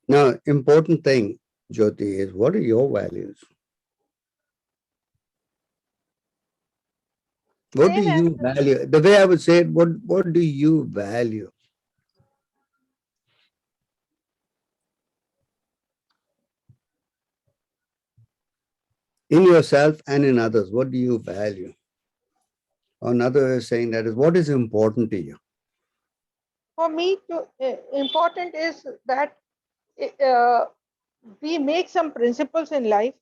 Now, important thing, Jyoti, is what are your values? What do you value? The way I would say it, what do you value? In yourself and in others, what do you value? Another way of saying that is what is important to you? For me, important is that we make some principles in life,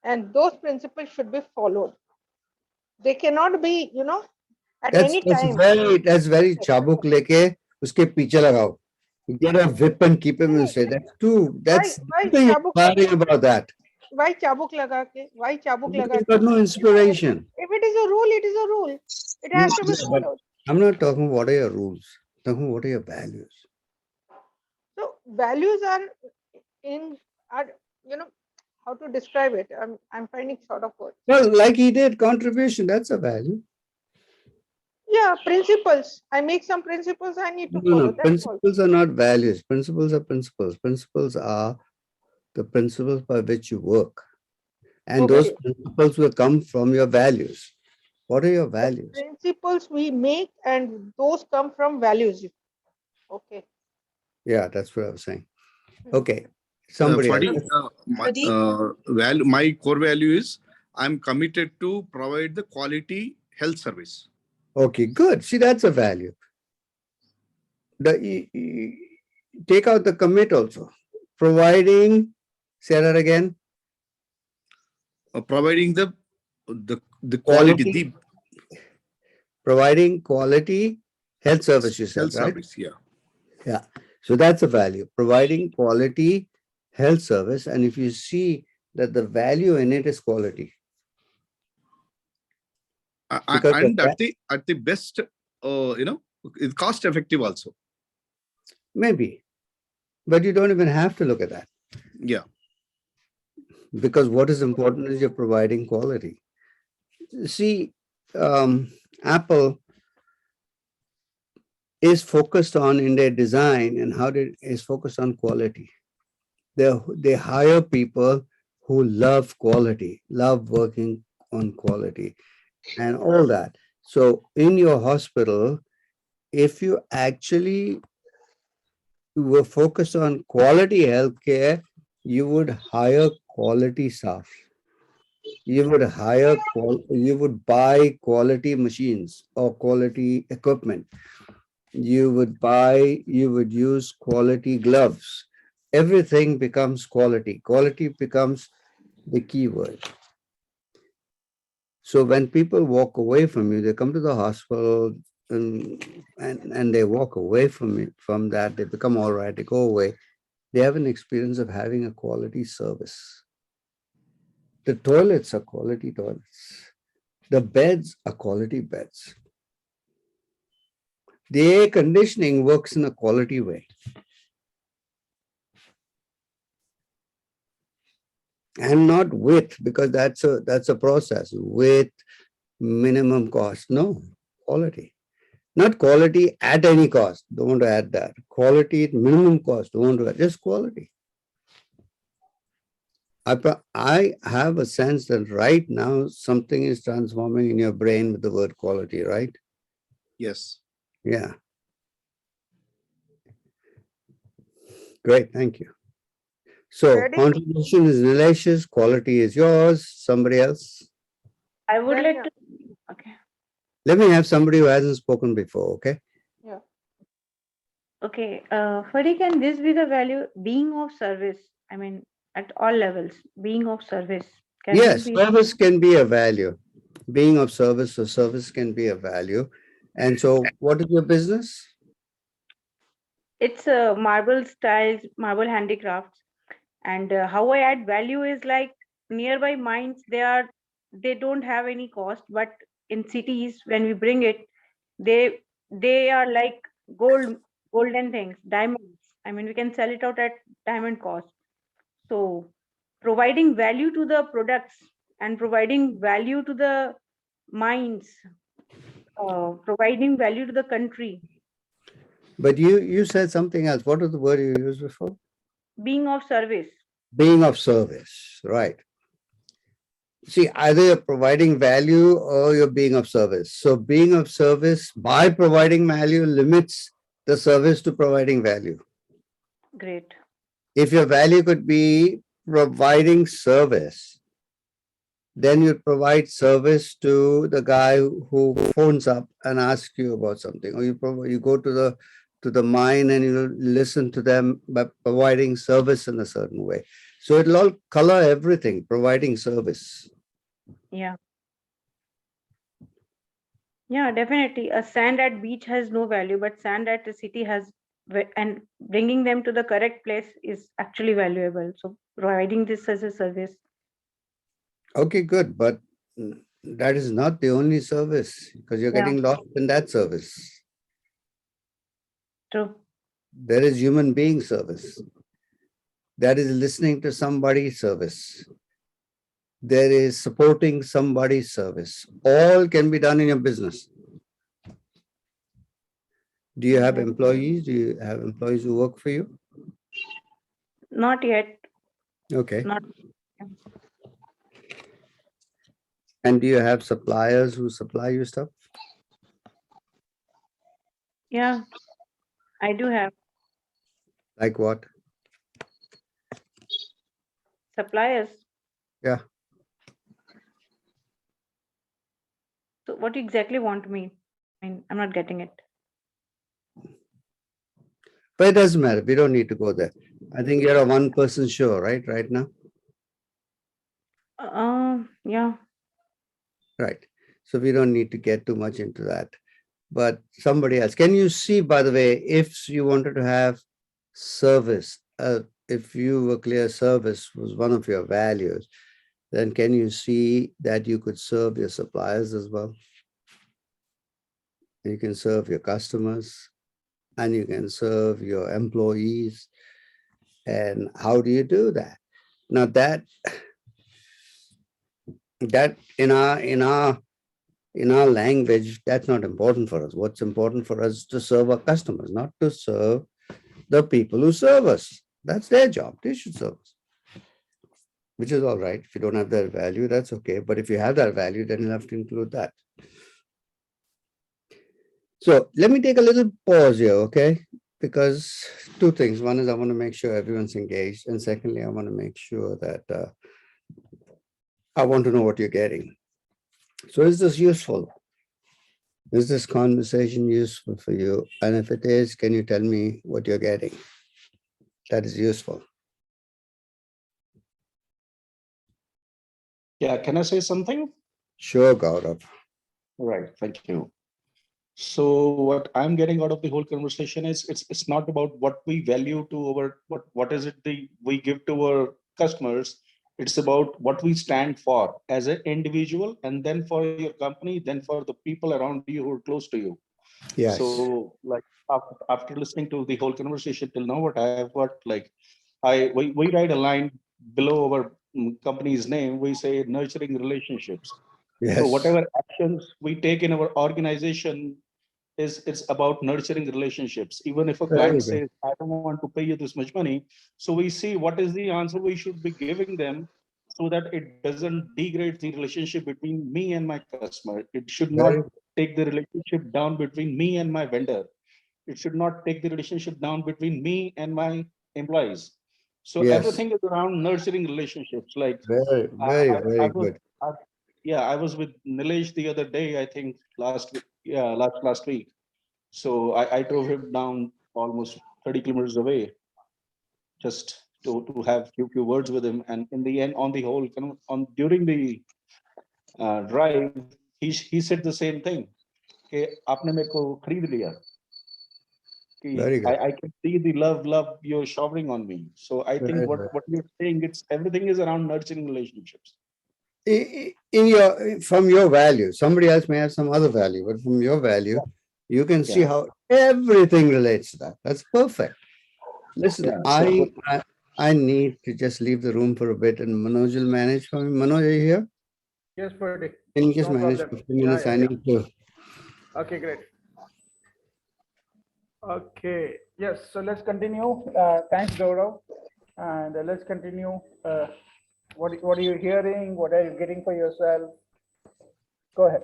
and those principles should be followed. They cannot be, at any time. That's very chabuk leke uske piche lagao. You get a whip and keep him in straight. That's too. That's Why nothing chabuk? inspiring about that. Why chabuk laga ke? Why chabuk laga You've ke? got no inspiration. If it is a rule, it is a rule. It has to be Yeah, but followed. I'm not talking what are your rules. I'm talking what are your values. So values are are how to describe it. I'm finding short of words. Well, like he did, contribution, that's a value. Yeah, principles. I make some principles I need to follow. No, principles are not values. Principles are principles. Principles are the principles by which you work. And those principles will come from your values. What are your values? Principles we make, and those come from values. Okay. Yeah, that's what I was saying. Okay. Somebody else. My core value is I'm committed to provide the quality health service. Okay, good. See, that's a value. Take out the commit also. Providing, say that again. Providing the quality. Providing quality health service, you said, health right? Service, yeah. Yeah. So that's a value. Providing quality health service. And if you see that the value in it is quality. And at the best, it's cost effective also. Maybe. But you don't even have to look at that. Yeah. Because what is important is you're providing quality. See, Apple is focused on in their design and is focused on quality. They hire people who love quality, love working on quality and all that. So in your hospital, if you actually were focused on quality healthcare, you would hire quality staff. You would buy quality machines or quality equipment. You would use quality gloves. Everything becomes quality. Quality becomes the key word. So when people walk away from you, they come to the hospital and they walk away from that, they become all right, they go away. They have an experience of having a quality service. The toilets are quality toilets. The beds are quality beds. The air conditioning works in a quality way. And not with, because that's a process. With minimum cost. No, quality. Not quality at any cost. Don't want to add that. Quality at minimum cost. Don't want to add, just quality. I have a sense that right now something is transforming in your brain with the word quality, right? Yes. Yeah. Great, thank you. So contribution is Nilesh's, quality is yours. Somebody else? I would like to. Okay. Let me have somebody who hasn't spoken before, okay? Yeah. Okay. Ferdi, can this be the value being of service? I mean, at all levels, being of service. Can Yes, this be? service can be a value. Being of service or service can be a value. And so what is your business? It's marble styles, marble handicrafts. And how I add value is like nearby mines, they don't have any cost, but in cities, when we bring it, they are like golden things, diamonds. I mean, we can sell it out at diamond cost. So providing value to the products and providing value to the mines, providing value to the country. But you said something else. What was the word you used before? Being of service. Being of service, right. See, either you're providing value or you're being of service. So being of service by providing value limits the service to providing value. Great. If your value could be providing service, then you provide service to the guy who phones up and asks you about something, or you go to to the mind and you'll listen to them by providing service in a certain way. So it'll all color everything, providing service. Yeah. Yeah, definitely. A sand at beach has no value, but sand at a city has, and bringing them to the correct place is actually valuable. So providing this as a service. Okay, good. But that is not the only service because you're Yeah. getting lost in that service. True. There is human being service. That is listening to somebody's service. There is supporting somebody's service. All can be done in your business. Do you have employees? Do you have employees who work for you? Not yet. Okay. Not. And do you have suppliers who supply you stuff? Yeah, I do have Like what? suppliers. Yeah. So what do you exactly want me? I mean, I'm not getting it. But it doesn't matter. We don't need to go there. I think you're a one-person show, right now? Yeah. Right. So we don't need to get too much into that. But somebody else. Can you see, by the way, if you wanted to have service, if you were clear service was one of your values, then can you see that you could serve your suppliers as well? You can serve your customers and you can serve your employees. And how do you do that? Now that in our language, that's not important for us. What's important for us is to serve our customers, not to serve the people who serve us. That's their job. They should serve us. Which is all right. If you don't have that value, that's okay. But if you have that value, then you'll have to include that. So let me take a little pause here, okay? Because two things. One is I want to make sure everyone's engaged. And secondly, I want to make sure that I want to know what you're getting. So is this useful? Is this conversation useful for you? And if it is, can you tell me what you're getting that is useful? Yeah, can I say something? Sure, Gaurav. Right, thank you. So what I'm getting out of the whole conversation is it's not about what we value to our what is it we give to our customers. It's about what we stand for as an individual, and then for your company, then for the people around you who are close to you. Yes. So like after listening to the whole conversation till now, what I have got, like we write a line below our company's name. We say nurturing relationships. Yes. So whatever actions we take in our organization it's about nurturing relationships. Even if a client says, I don't want to pay you this much money. So we see what is the answer we should be giving them so that it doesn't degrade the relationship between me and my customer. It should not take the relationship down between me and my vendor. It should not take the relationship down between me and my employees. So everything is around nurturing relationships. Like very good. I was with Nilesh the other day, I think last week. So I drove him down almost 30 kilometers away just to have few words with him. And in the end, on the whole, during the drive, he said the same thing. Okay, aapne mere ko khareed liya. Very good. I can see the love you're showering on me. So I think what you're saying, everything is around nurturing relationships. From your value, somebody else may have some other value, but from your value, you can see how everything relates to that. That's perfect. Listen, I need to just leave the room for a bit, and Manoj will manage for me. Manoj, are you here? Yes, Ferdi. Can you just manage for 15 minutes? I need to. Okay, great. Okay, yes, so let's continue. Thanks, Gaurav. And let's continue. What are you hearing? What are you getting for yourself? Go ahead.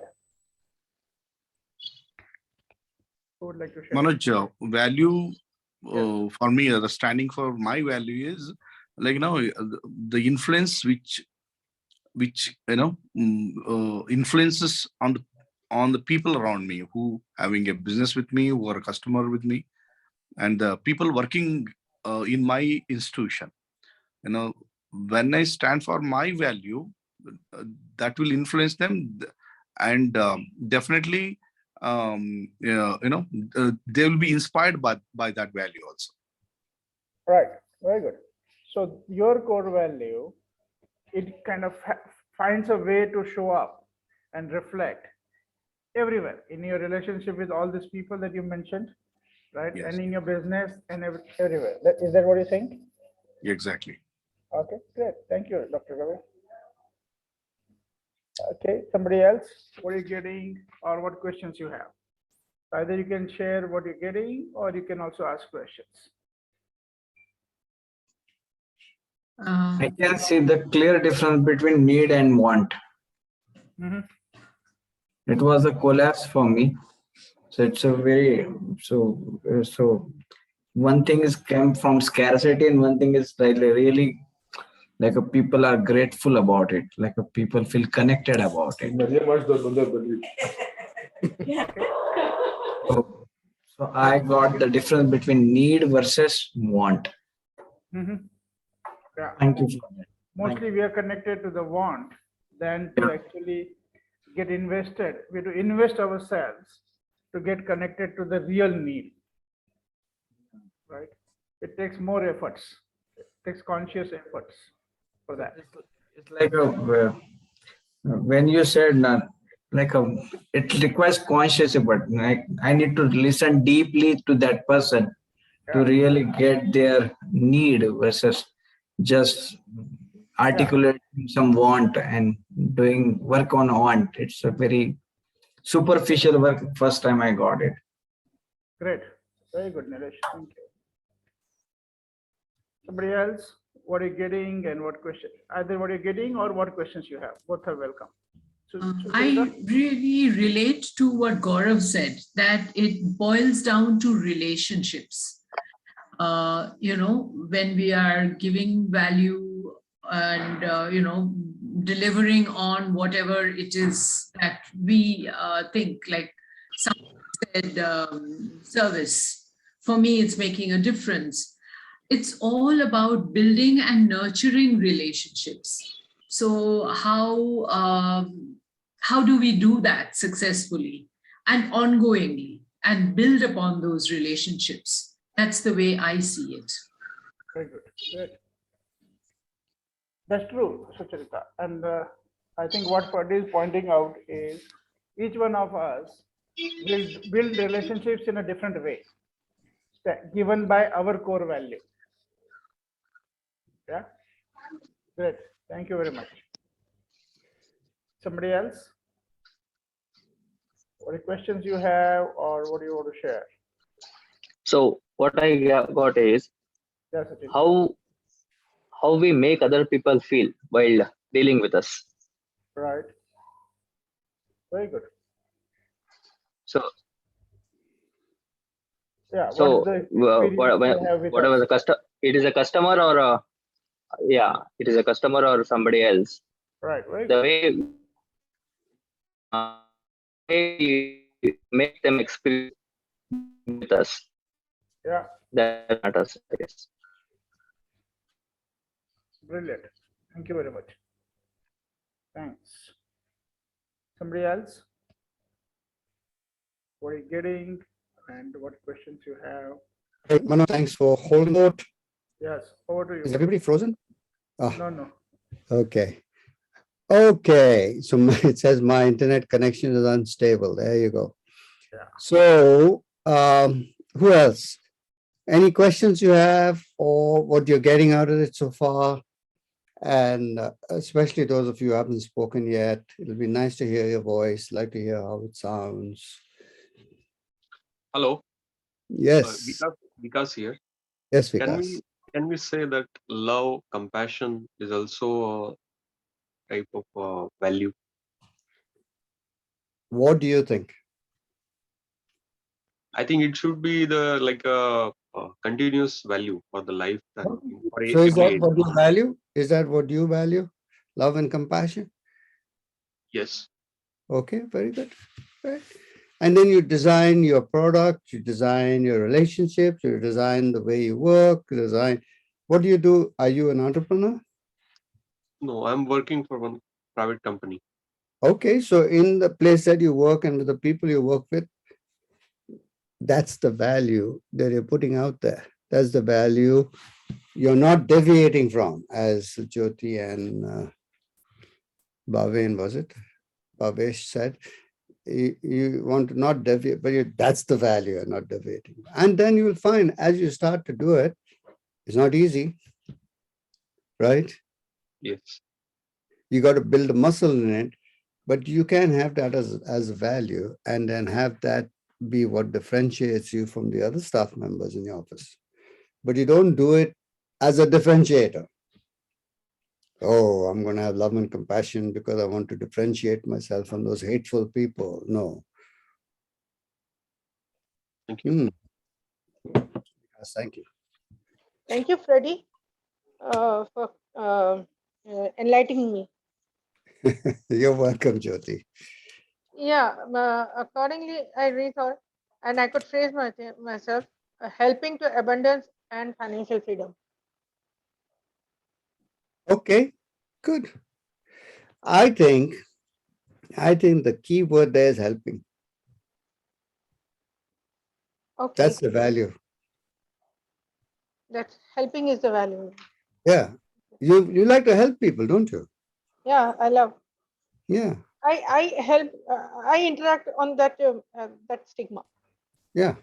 Who would like to share? Manoj, value for me, the standing for my value is like the influence which influences on the people around me who having a business with me, who are a customer with me. and the people working in my institution. When I stand for my value, that will influence them, and definitely, they will be inspired by that value also. Right. Very good. So your core value, it kind of finds a way to show up and reflect everywhere in your relationship with all these people that you mentioned, right? Yes. And in your business and everywhere. Is that what you're saying? Exactly. Okay, great. Thank you, Dr. Ravi. Okay, somebody else, what are you getting or what questions you have? Either you can share what you're getting or you can also ask questions. I can see the clear difference between need and want. It was a collapse for me. So it's a very so one thing is came from scarcity and one thing is really like a people are grateful about it, like a people feel connected about it. So I got the difference between need versus want. Yeah. Thank you for that. Mostly we are connected to the want than to actually get invested. We have to invest ourselves to get connected to the real need, right? It takes more efforts. It takes conscious efforts for that. It's like when you said it requires conscious effort. I need to listen deeply to that person to really get their need versus just articulating some want and doing work on want. It's a very superficial work. First time I got it. Great. Very good, Nilesh. Thank you. Somebody else, what are you getting and what question? Either what you're getting or what questions you have. Both are welcome. I really relate to what Gaurav said, that it boils down to relationships. When we are giving value and, delivering on whatever it is that we think, like someone said, service. For me, it's making a difference. It's all about building and nurturing relationships. So how do we do that successfully and ongoingly and build upon those relationships? That's the way I see it. Very good. Good. That's true, Sucharita. And I think what Ferdi is pointing out is each one of us will build relationships in a different way, given by our core value. Yeah. Great. Thank you very much. Somebody else? What questions you have or what do you want to share? So what I got is how we make other people feel while dealing with us. Right. Very good. So yeah. So whatever the customer, it is a customer or it is a customer or somebody else. Right. Very the good. way we make them experience with us. Yeah. That matters, I guess. Brilliant. Thank you very much. Thanks. Somebody else? What are you getting and what questions you have? Hey, Manoj, thanks for holding out. Yes, over to you. Is everybody frozen? Oh. No. Okay. Okay. So it says my internet connection is unstable. There you go. Yeah. So who else? Any questions you have or what you're getting out of it so far? And especially those of you who haven't spoken yet, it'll be nice to hear your voice, like to hear how it sounds. Hello. Yes. Vikas here. Yes, Vikas. Can we say that love, compassion is also a type of value? What do you think? I think it should be a continuous value for the lifetime. So is that what you value? Is that what you value? Love and compassion? Yes. Okay, very good. Right. And then you design your product, you design your relationships, you design the way you work, you design. What do you do? Are you an entrepreneur? No, I'm working for one private company. Okay, so in the place that you work and with the people you work with, that's the value that you're putting out there. That's the value you're not deviating from, as Jyoti and Bhavesh, was it? Bhavesh said, you want to not deviate, but that's the value you're not deviating. And then you will find as you start to do it, it's not easy, right? Yes. You got to build a muscle in it, but you can have that as a value and then have that be what differentiates you from the other staff members in the office. But you don't do it as a differentiator. Oh, I'm going to have love and compassion because I want to differentiate myself from those hateful people. No. Thank you. Yes, thank you. Thank you, Freddie, for enlightening me. You're welcome, Jyoti. Yeah, accordingly, I rethought and I could phrase myself helping to abundance and financial freedom. Okay, good. I think the key word there is helping. Okay. That's the value. That's helping is the value. Yeah. You like to help people, don't you? Yeah, I love. Yeah. I help. I interact on that that stigma. Yeah.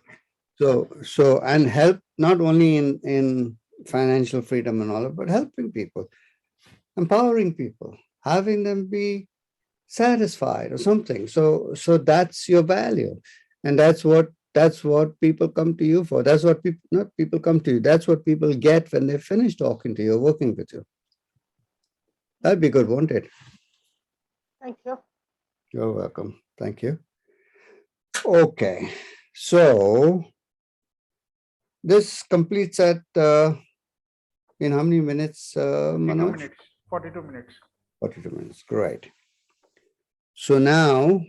So and help not only in financial freedom and all of, but helping people, empowering people, having them be satisfied or something. So that's your value, and that's what people come to you for. That's what people not people come to you. That's what people get when they finish talking to you, working with you. That'd be good, won't it? Thank you. You're welcome. Thank you. Okay, so this completes at in how many minutes, 42 Manoj? minutes. 42 minutes. 42 minutes. Great. So now,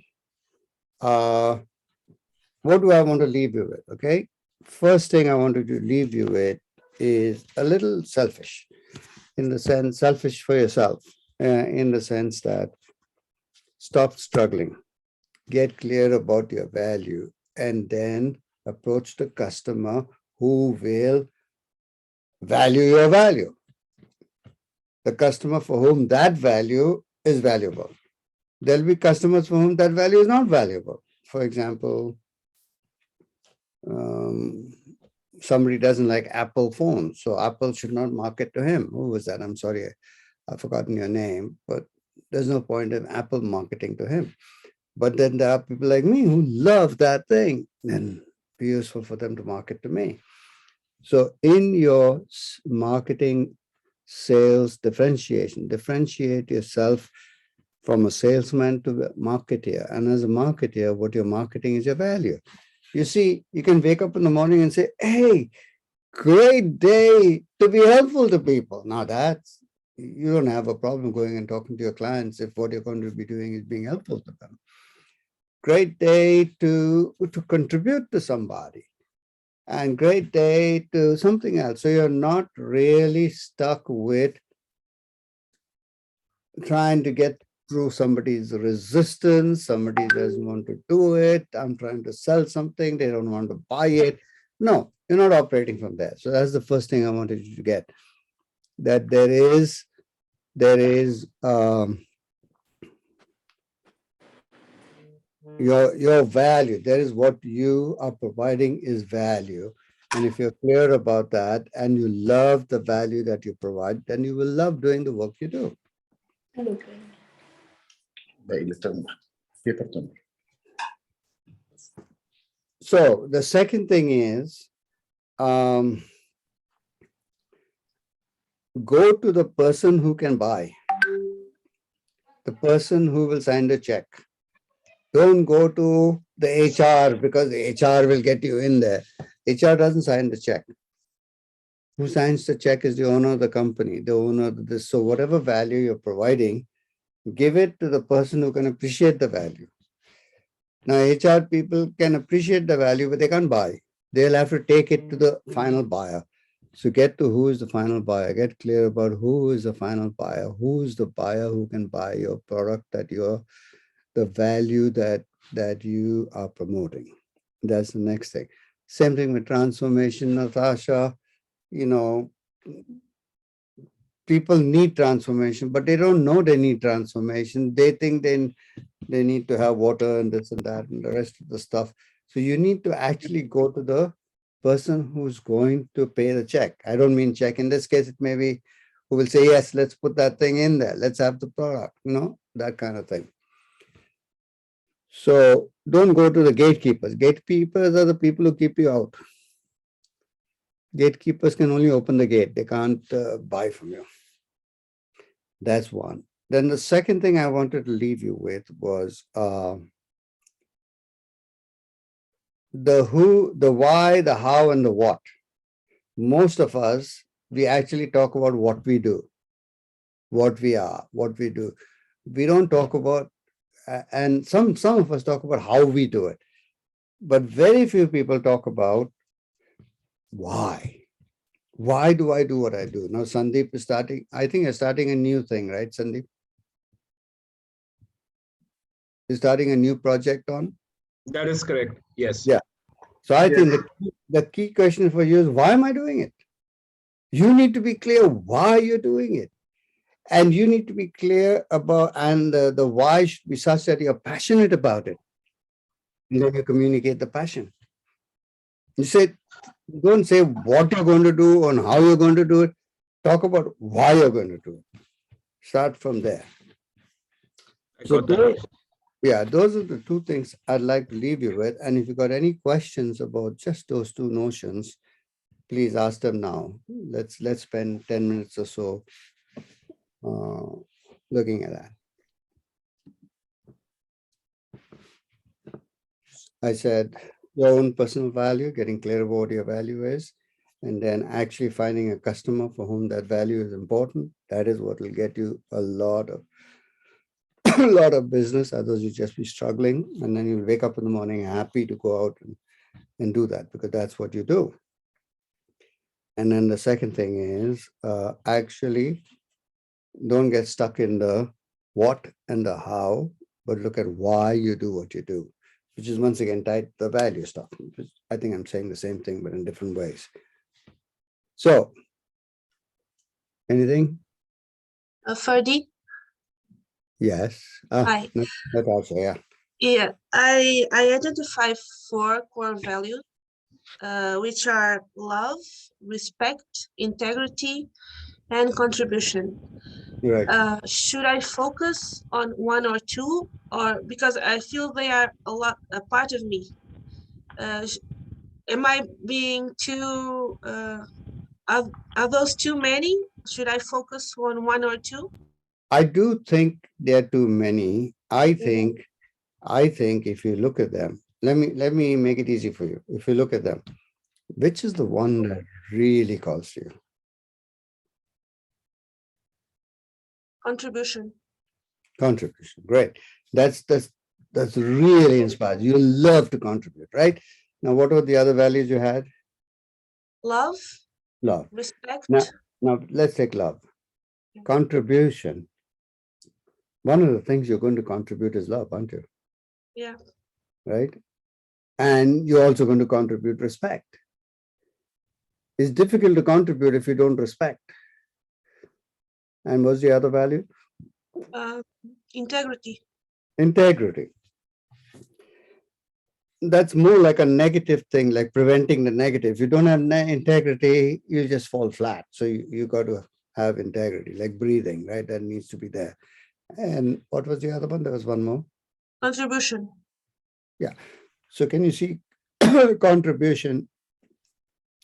what do I want to leave you with? Okay. First thing I wanted to leave you with is a little selfish, in the sense, selfish for yourself, in the sense that stop struggling, get clear about your value, and then approach the customer who will value your value. The customer for whom that value is valuable. There'll be customers for whom that value is not valuable. For example, somebody doesn't like Apple phones, so Apple should not market to him. Who was that? I'm sorry, I've forgotten your name, but there's no point in Apple marketing to him. But then there are people like me who love that thing, and be useful for them to market to me. So in your marketing, sales differentiation, differentiate yourself from a salesman to a marketeer. And as a marketeer, what you're marketing is your value. You see, you can wake up in the morning and say, hey, great day to be helpful to people. Now that's, you don't have a problem going and talking to your clients if what you're going to be doing is being helpful to them. Great day to contribute to somebody. And great day to something else. So you're not really stuck with trying to get through somebody's resistance. Somebody doesn't want to do it. I'm trying to sell something. They don't want to buy it. No, you're not operating from there. So that's the first thing I wanted you to get, that there is your value. There is what you are providing is value. And if you're clear about that and you love the value that you provide, then you will love doing the work you do. So the second thing is, go to the person who can buy, the person who will sign the check. Don't go to the HR because the HR will get you in there. HR doesn't sign the check. Who signs the check is the owner of the company, the owner of this. So whatever value you're providing, give it to the person who can appreciate the value. Now, HR people can appreciate the value, but they can't buy. They'll have to take it to the final buyer. So get to who is the final buyer, get clear about who is the final buyer, who is the buyer who can buy your product, that you're the value that you are promoting. That's the next thing. Same thing with transformation, Natasha. You know, people need transformation, but they don't know they need transformation. They think they need to have water and this and that and the rest of the stuff. So you need to actually go to the person who's going to pay the check. I don't mean check. In this case, it may be who will say, yes, let's put that thing in there. Let's have the product, that kind of thing. So don't go to the gatekeepers. Gatekeepers are the people who keep you out. Gatekeepers can only open the gate. They can't buy from you. That's one. Then the second thing I wanted to leave you with was the who, the why, the how, and the what. Most of us, we actually talk about what we do, what we are, what we do. We don't talk about, and some of us talk about how we do it, but very few people talk about why. Why do I do what I do? Now, Sandeep is starting, I think you're starting a new thing, right, Sandeep? You're starting a new project on? That is correct. Yes. Yeah. So I think the key question for you is, why am I doing it? You need to be clear why you're doing it. And you need to be clear about, and the why should be such that you're passionate about it. And then you communicate the passion. You say, don't say what you're going to do and how you're going to do it. Talk about why you're going to do it. Start from there. So those are the two things I'd like to leave you with. And if you've got any questions about just those two notions, please ask them now. Let's spend 10 minutes or so looking at that. I said your own personal value, getting clear about what your value is, and then actually finding a customer for whom that value is important. That is what will get you a lot of business. Otherwise, you just be struggling, and then you'll wake up in the morning happy to go out and do that, because that's what you do. And then the second thing is actually don't get stuck in the what and the how, but look at why you do what you do, which is once again tied to the value stuff. I think I'm saying the same thing, but in different ways. So, anything? Ferdi? Yes. Hi. Natasha, yeah. Yeah, I identify 4 core values, which are love, respect, integrity, and contribution. Right. Should I focus on 1 or 2, or because I feel they are a part of me? Am I being too? Are those too many? Should I focus on 1 or 2? I do think there are too many. I think if you look at them, let me make it easy for you. If you look at them, which is the one that really calls to you? Contribution. Contribution. Great. That's really inspiring. You love to contribute, right? Now, what were the other values you had? Love. Love. Respect. Now let's take love. Contribution. One of the things you're going to contribute is love, aren't you? Yeah. Right? And you're also going to contribute respect. It's difficult to contribute if you don't respect. And what's the other value? Integrity. Integrity. That's more like a negative thing, like preventing the negative. If you don't have integrity, you just fall flat. So you got to have integrity, like breathing, right? That needs to be there. And what was the other one? There was one more. Contribution. Yeah. So can you see contribution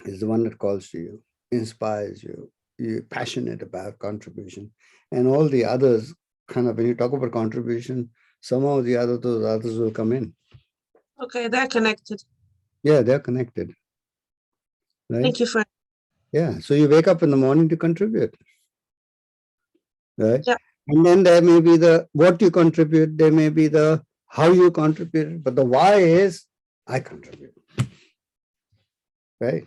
is the one that calls to you, inspires you, you're passionate about contribution. And all the others, kind of, when you talk about contribution, somehow those others will come in. Okay, they're connected. Yeah, they're connected. Right? Thank you for. Yeah. So you wake up in the morning to contribute. Right? Yeah. And then there may be the what you contribute, there may be the how you contributed, but the why is I contribute. Right?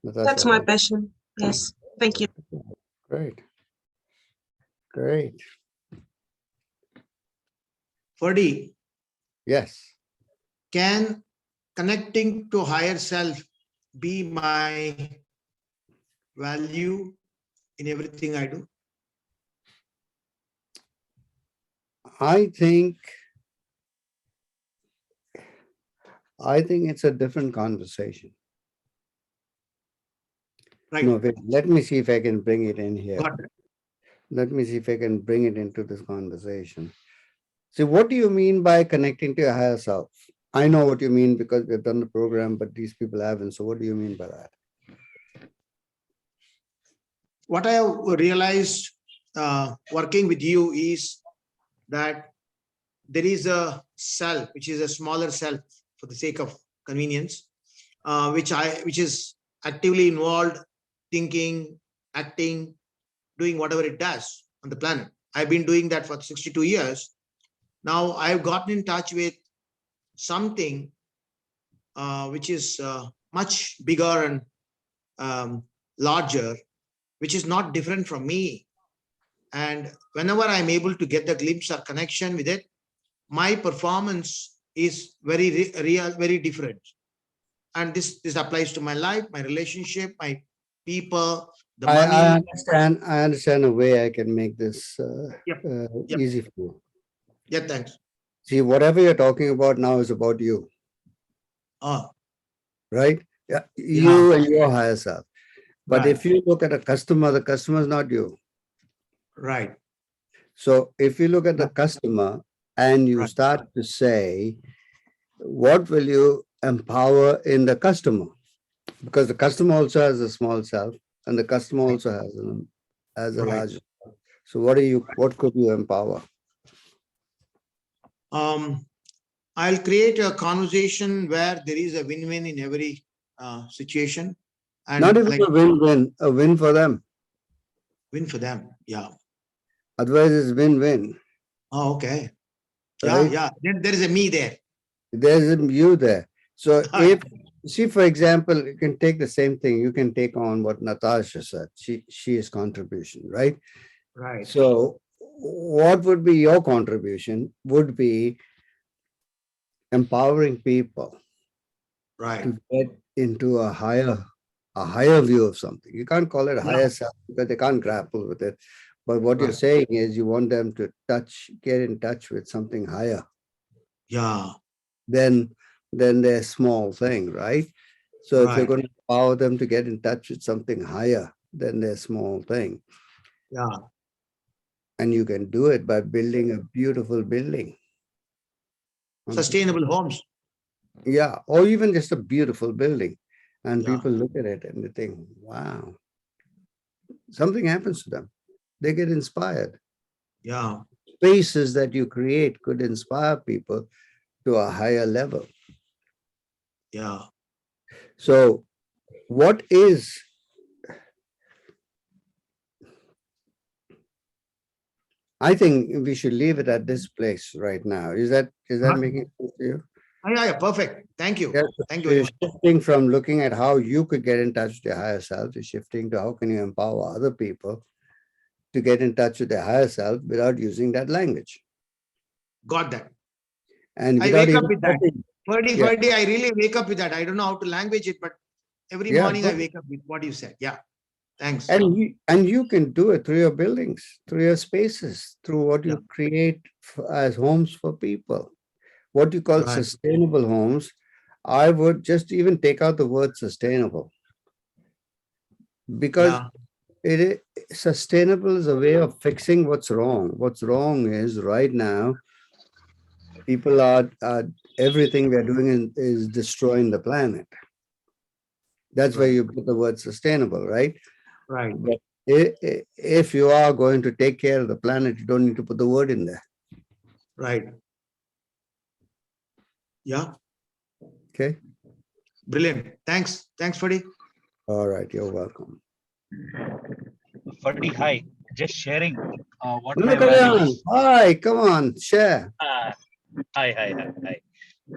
That's my passion. Yes. Thank you. Great. Great. Ferdi, Yes. can connecting to higher self be my value in everything I do? I think it's a different conversation. Right. No, wait, let me see if I can bring it in here. Got it. Let me see if I can bring it into this conversation. So what do you mean by connecting to your higher self? I know what you mean because we've done the program, but these people haven't. So what do you mean by that? What I have realized working with you is that there is a self, which is a smaller self for the sake of convenience, which is actively involved, thinking, acting, doing whatever it does on the planet. I've been doing that for 62 years. Now I've gotten in touch with something which is much bigger and larger, which is not different from me. And whenever I'm able to get the glimpse or connection with it, my performance is very real, very different. And this applies to my life, my relationship, my people, the money. I understand a way I can make this easy for you. Yeah, thanks. See, whatever you're talking about now is about you. Oh. Right? Yeah, you and your higher self. But Right. if you look at the customer is not you. Right. So if you look at the customer and you start to say, what will you empower in the customer? Because the customer also has a small self and the customer also has a large self. So what could you empower? I'll create a conversation where there is a win-win in every situation. And Not even like a win-win, a win for them. Win for them, yeah. Otherwise, it's win-win. Oh, okay. Right? Yeah. Then there is a me there. There's a you there. So if, see, for example, you can take the same thing. You can take on what Natasha said. She is contribution, right? Right. So what would be your contribution? Would be empowering people to get into a higher view of something. You can't call it a higher self because they can't grapple with it. But what you're saying is you want them to get in touch with something higher. Yeah. Then their small thing, right? So if you're going to empower them to get in touch with something higher than their small thing. Yeah. And you can do it by building a beautiful building. Sustainable homes. Yeah, or even just a beautiful building. And people look at it and they think, wow, something happens to them. They get inspired. Yeah. Spaces that you create could inspire people to a higher level. Yeah. So what is I think we should leave it at this place right now. Is that making sense to you? Yeah, perfect. Thank you. Yes, Thank you very much. shifting from looking at how you could get in touch with your higher self to shifting to how can you empower other people to get in touch with their higher self without using that language. Got that. And I without wake up even with that. talking- Ferdi, I really wake up with that. I don't know how to language it, but every morning I wake up with what you said. Yeah. Thanks. And you can do it through your buildings, through your spaces, through what you create as homes for people. What you call sustainable homes, I would just even take out the word sustainable. Because sustainable is a way of fixing what's wrong. What's wrong is right now, people are everything we're doing is destroying the planet. That's where you put the word sustainable, right? Right. But if you are going to take care of the planet, you don't need to put the word in there. Right. Yeah. Okay. Brilliant. Thanks. Thanks, Ferdi. All right. You're welcome. Ferdi, hi. Just sharing what Hello, my Kalyan. values. Hi, come on, share. Hi, hi, hi,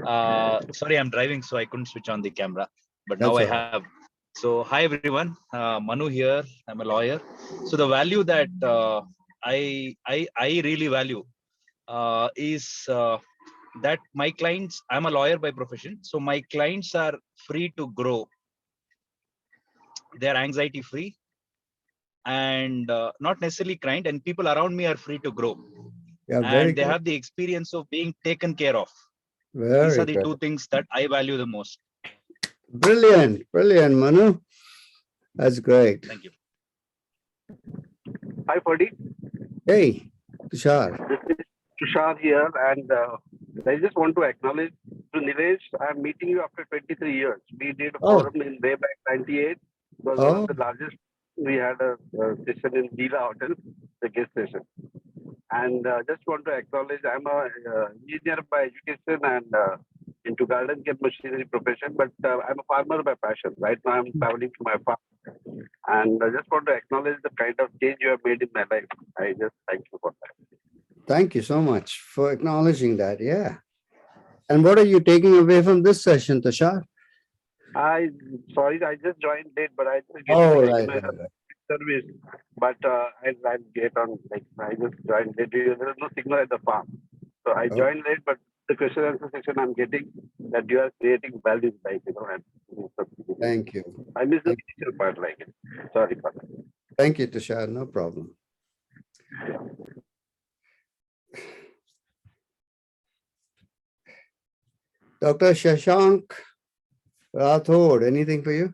hi. Sorry, I'm driving, so I couldn't switch on the camera, but now That's I all right. have. So, hi everyone. Manu here. I'm a lawyer. So the value that I really value is that my clients. I'm a lawyer by profession, so my clients are free to grow. They're anxiety free and not necessarily kind, and people around me are free to grow, Yeah, very and they good. have the experience of being taken care of. These are Very the good. two things that I value the most. Brilliant. Brilliant, Manu. That's great. Thank you. Hi, Ferdi. Hey, Tushar. This is Tushar here, and I just want to acknowledge to Nilesh. I'm meeting you after 23 years. We did a Oh, forum in way back 98. It was one oh, of the largest. We had a session in Gila Hotel, the guest session. And just want to acknowledge I'm a engineer by education and into garden care machinery profession, but I'm a farmer by passion. Right now I'm traveling to my farm, and I just want to acknowledge the kind of change you have made in my life. I just thank you for that. thank you so much for acknowledging that. Yeah. And what are you taking away from this session, Tushar? Sorry, I just joined late, but I just get Oh, my right, email right, right. service. But I'll get on, like, I just joined late. There is no signal at the farm. So I Oh, joined late, but the question answer section I'm getting that you are creating value, like, and thank you. I missed the Thank, initial part, like, sorry for that. thank you, Tushar. No problem. Dr. Shashank Rathod, anything for you?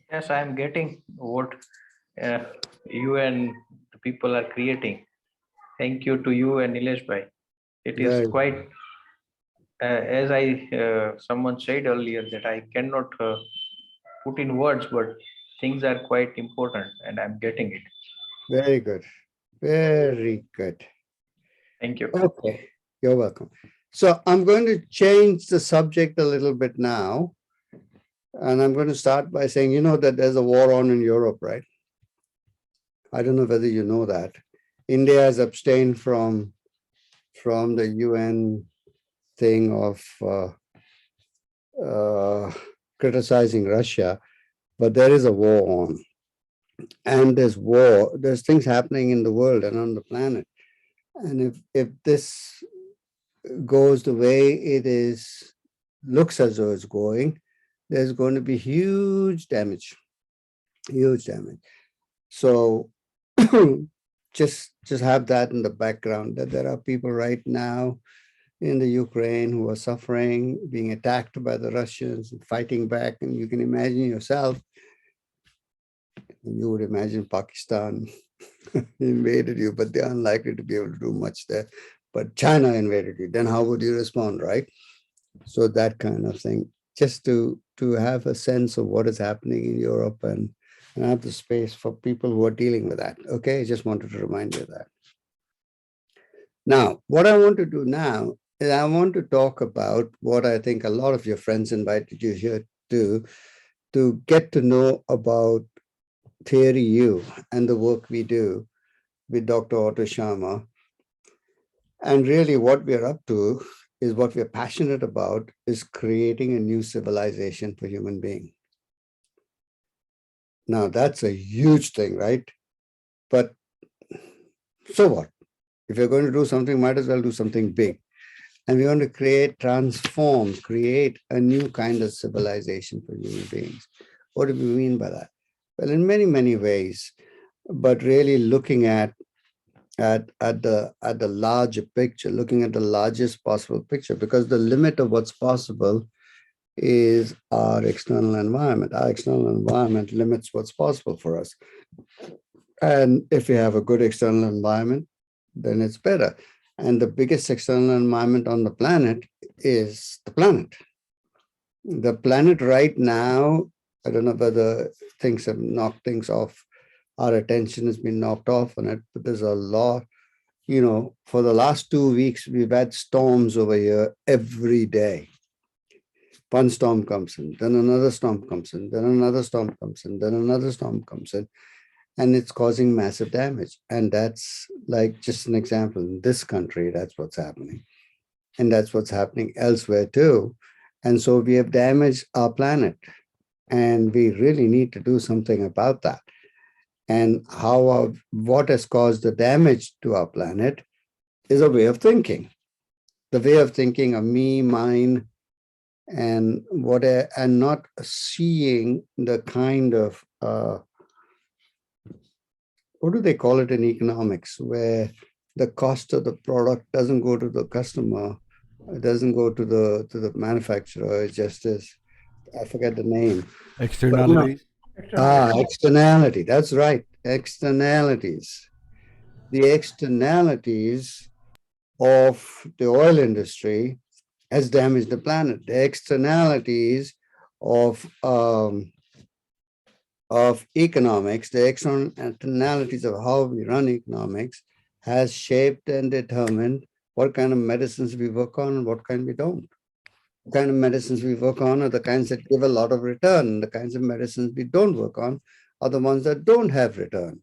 Yes, I am getting what you and the people are creating. Thank you to you and Nilesh bhai. It is Very quite, as someone said earlier, that I cannot put in words, but things are quite important and I'm getting it. Very good. Very good. Thank you. Okay, you're welcome. So I'm going to change the subject a little bit now. And I'm going to start by saying, you know that there's a war on in Europe, right? I don't know whether you know that. India has abstained from the UN thing of criticizing Russia, but there is a war on. And there's things happening in the world and on the planet. And if this goes the way it is, looks as though it's going, there's going to be huge damage. So just have that in the background, that there are people right now in the Ukraine who are suffering, being attacked by the Russians, fighting back. And you can imagine yourself, you would imagine Pakistan invaded you, but they're unlikely to be able to do much there. But China invaded you, then how would you respond, right? So that kind of thing, just to have a sense of what is happening in Europe and have the space for people who are dealing with that. Okay, I just wanted to remind you of that. Now, what I want to do now is I want to talk about what I think a lot of your friends invited you here to get to know about Theory U and the work we do with Dr. Otto Sharma. And really what we're up to is what we're passionate about is creating a new civilization for human beings. Now, that's a huge thing, right? But so what? If you're going to do something, might as well do something big. And we want to create a new kind of civilization for human beings. What do we mean by that? Well, in many, many ways, but really looking at the larger picture, looking at the largest possible picture, because the limit of what's possible is our external environment. Our external environment limits what's possible for us. And if we have a good external environment, then it's better. And the biggest external environment on the planet is the planet. The planet right now, I don't know whether things have knocked things off. Our attention has been knocked off on it, but there's a lot, for the last 2 weeks, we've had storms over here every day. One storm comes in, then another storm comes in, then another storm comes in, then another storm comes in. And it's causing massive damage. And that's like just an example. In this country, that's what's happening. And that's what's happening elsewhere too. And so we have damaged our planet. And we really need to do something about that. And what has caused the damage to our planet is a way of thinking. The way of thinking of me, mine, and and not seeing the kind of what do they call it in economics, where the cost of the product doesn't go to the customer, it doesn't go to the manufacturer. It just is, I forget the name. Externalities. Externality. That's right. Externalities. The externalities of the oil industry has damaged the planet. The externalities of economics, the externalities of how we run economics has shaped and determined what kind of medicines we work on and what kind we don't. The kind of medicines we work on are the kinds that give a lot of return. The kinds of medicines we don't work on are the ones that don't have return.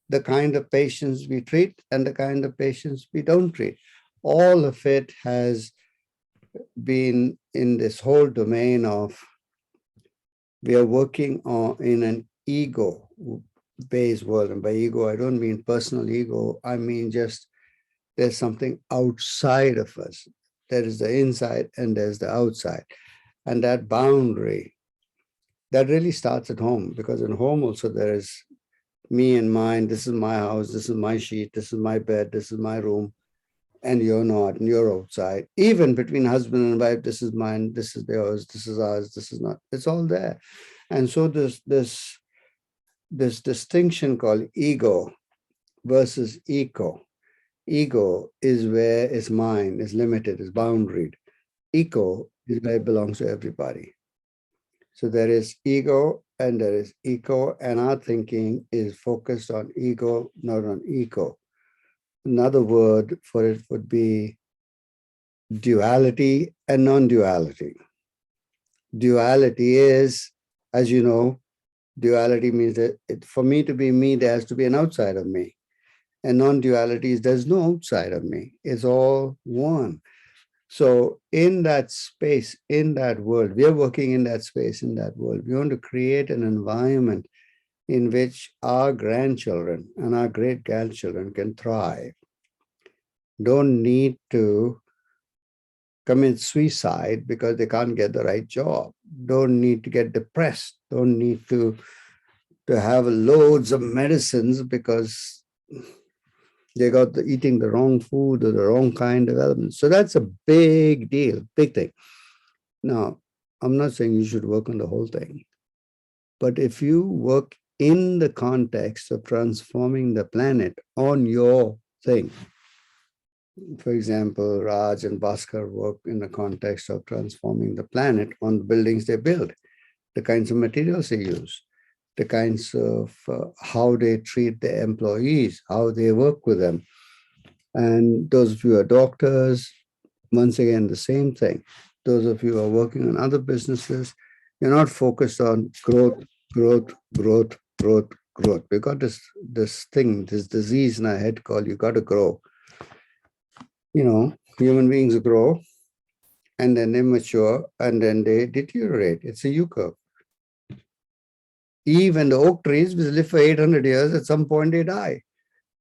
The kind of patients we treat and the kind of patients we don't treat. All of it has been in this whole domain of we are working on in an ego-based world. And by ego, I don't mean personal ego. I mean just there's something outside of us. There is the inside and there's the outside. And that boundary, that really starts at home, because in home also there is me and mine. This is my house. This is my sheet. This is my bed. This is my room. And you're not, and you're outside. Even between husband and wife, this is mine, this is yours, this is ours, this is not. It's all there. And so this distinction called ego versus eco. Ego is where it's mine, is limited, is boundaried. Eco is where it belongs to everybody. So there is ego and there is eco, and our thinking is focused on ego, not on eco. Another word for it would be duality and non-duality. Duality is, as you know, duality means that for me to be me, there has to be an outside of me. And non-duality is there's no outside of me. It's all one. So in that space, in that world, we are working in that space, in that world. We want to create an environment in which our grandchildren and our great-grandchildren can thrive. Don't need to commit suicide because they can't get the right job. Don't need to get depressed. Don't need to have loads of medicines because they got eating the wrong food or the wrong kind of elements. So that's a big deal, big thing. Now, I'm not saying you should work on the whole thing, but if you work in the context of transforming the planet on your thing, for example, Raj and Bhaskar work in the context of transforming the planet on the buildings they build, the kinds of materials they use, the kinds of how they treat their employees, how they work with them. And those of you who are doctors, once again, the same thing. Those of you who are working on other businesses, you're not focused on growth, growth, growth, growth, growth. We got this thing, this disease in our head called you got to grow. You know, human beings grow and then they mature and then they deteriorate. It's a U-curve. Even the oak trees which live for 800 years, at some point they die.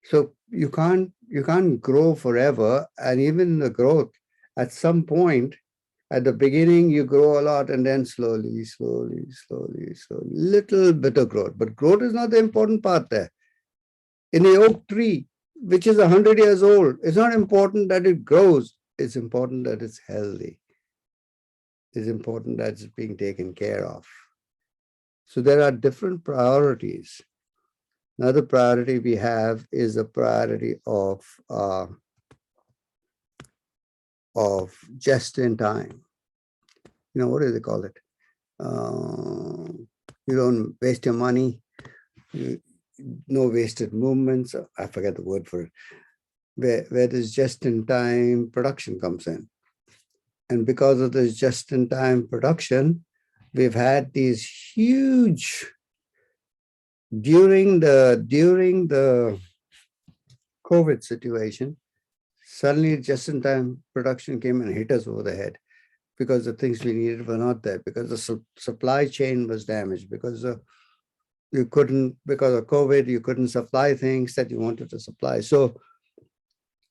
So you can't grow forever. And even the growth, at some point, at the beginning, you grow a lot and then slowly, little bit of growth. But growth is not the important part there. In the oak tree, which is 100 years old, it's not important that it grows. It's important that it's healthy. It's important that it's being taken care of. So there are different priorities. Another priority we have is the priority of just in time. You know, what do they call it? You don't waste your money. No wasted movements. I forget the word for it. Where this just-in-time production comes in. And because of this just-in-time production, we've had these huge, during the COVID situation, Suddenly, just-in-time production came and hit us over the head because the things we needed were not there, because the supply chain was damaged, because you couldn't, because of COVID, you couldn't supply things that you wanted to supply. So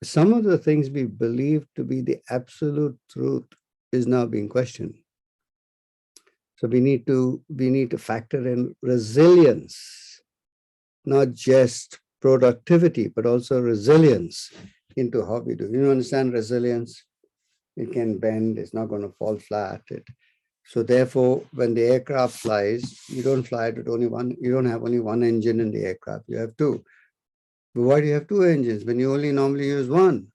some of the things we believed to be the absolute truth is now being questioned. So we need to factor in resilience, not just productivity, but also resilience into how we do. You understand resilience? It can bend, it's not going to fall flat. So therefore, when the aircraft flies, you don't fly it with only one, you don't have only one engine in the aircraft, you have two. But why do you have two engines when you only normally use one?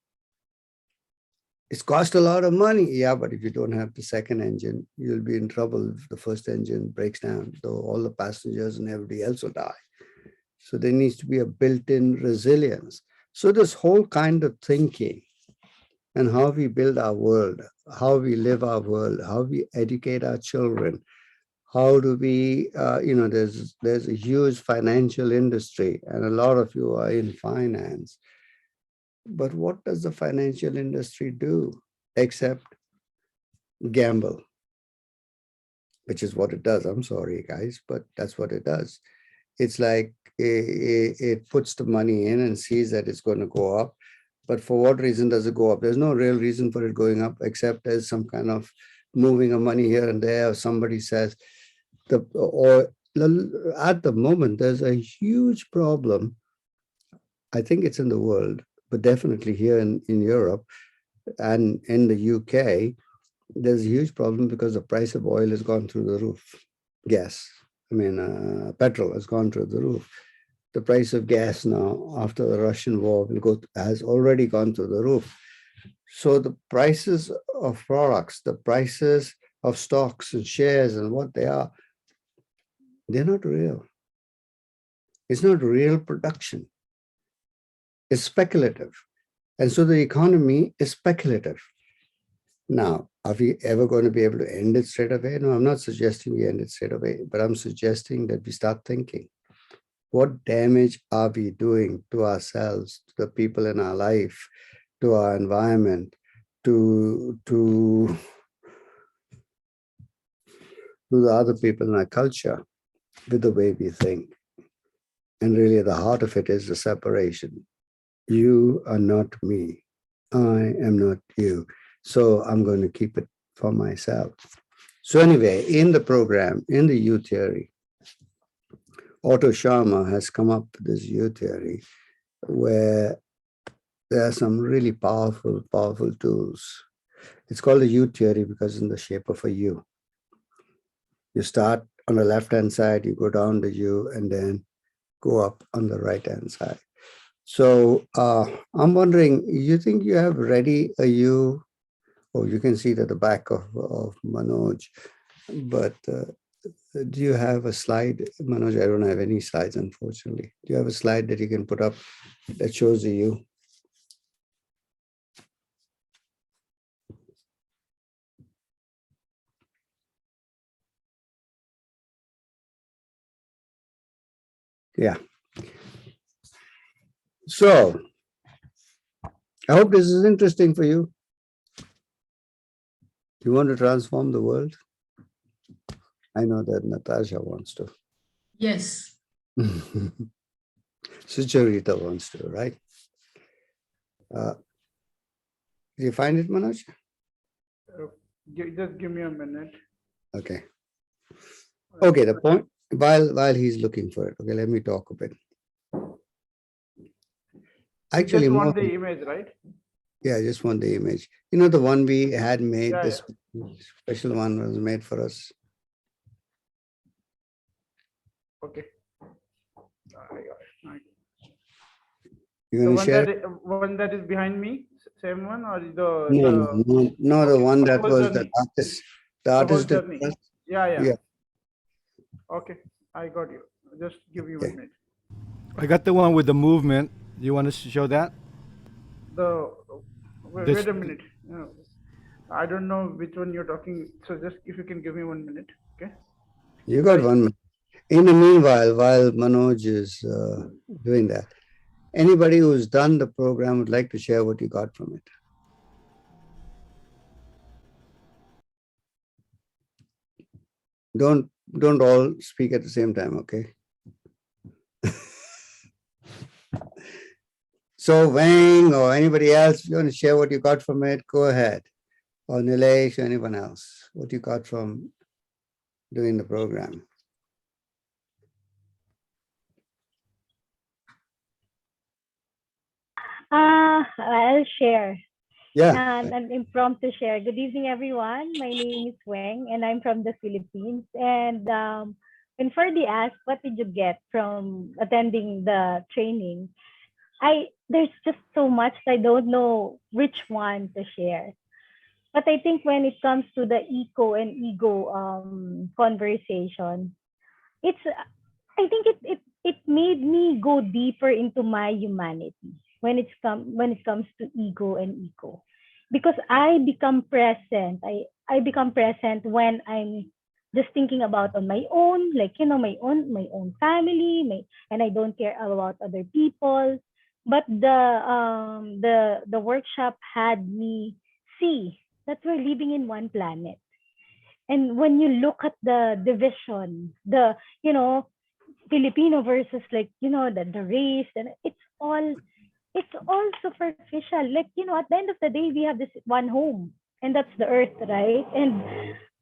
It's cost a lot of money. Yeah, but if you don't have the second engine, you'll be in trouble if the first engine breaks down, though all the passengers and everybody else will die. So there needs to be a built-in resilience. So this whole kind of thinking and how we build our world, how we live our world, how we educate our children, how do we, there's a huge financial industry and a lot of you are in finance. But what does the financial industry do except gamble? Which is what it does. I'm sorry, guys, but that's what it does. It's like it puts the money in and sees that it's going to go up. But for what reason does it go up? There's no real reason for it going up, except there's some kind of moving of money here and there. Or somebody says, at the moment, there's a huge problem. I think it's in the world, but definitely here in Europe and in the UK, there's a huge problem because the price of oil has gone through the roof. Petrol has gone through the roof. The price of gas now, after the Russian war, has already gone through the roof. So the prices of products, the prices of stocks and shares and what they are, they're not real. It's not real production. It's speculative. And so the economy is speculative. Now, are we ever going to be able to end it straight away? No, I'm not suggesting we end it straight away, but I'm suggesting that we start thinking. What damage are we doing to ourselves, to the people in our life, to our environment, to the other people in our culture with the way we think? And really the heart of it is the separation. You are not me. I am not you. So I'm going to keep it for myself. So anyway, in the program, in the U theory, Otto Sharma has come up with this U theory where there are some really powerful tools. It's called the U theory because it's in the shape of a U. You start on the left-hand side, you go down the U, and then go up on the right-hand side. So I'm wondering, you think you have ready a U? Oh, you can see it at the back of Manoj, but do you have a slide? Manoj, I don't have any slides, unfortunately. Do you have a slide that you can put up that shows the U? Yeah. So I hope this is interesting for you. You want to transform the world? I know that Natasha wants to. Yes. Sucharita wants to, right? Do you find it, Manoj? Just give me a minute. Okay. Okay, the point, while he's looking for it, okay, let me talk a bit. Actually, you just want the image, right? Yeah, I just want the image. You know, the one we had made, Yeah, this special one was made for us. Okay. I got it. You going to share? One that is behind me, same one, or No, the one that was the artist did. Yeah. Okay, I got you. Just give me 1 minute. I got the one with the movement. You want to show that? Wait a minute. No, I don't know which one you're talking. So just if you can give me 1 minute, okay? You got 1 minute. In the meanwhile, while Manoj is doing that, Anybody who's done the program would like to share what you got from it. Don't all speak at the same time, okay? So Wang or anybody else, if you want to share what you got from it, go ahead. Or Nilesh or anyone else, what you got from doing the program. I'll share. Yeah. An impromptu share. Good evening, everyone. My name is Weng, and I'm from the Philippines. And when Ferdi asked, "What did you get from attending the training?" There's just so much I don't know which one to share. But I think when it comes to the eco and ego conversation, it's I think it made me go deeper into my humanity when it comes to ego and ego, because I become present. I become present when I'm just thinking about on my own, like my own family, and I don't care about other people. But the workshop had me see that we're living in one planet. And when you look at the division, the Filipino versus the race, and it's all superficial. At the end of the day, we have this one home, and that's the earth, right? And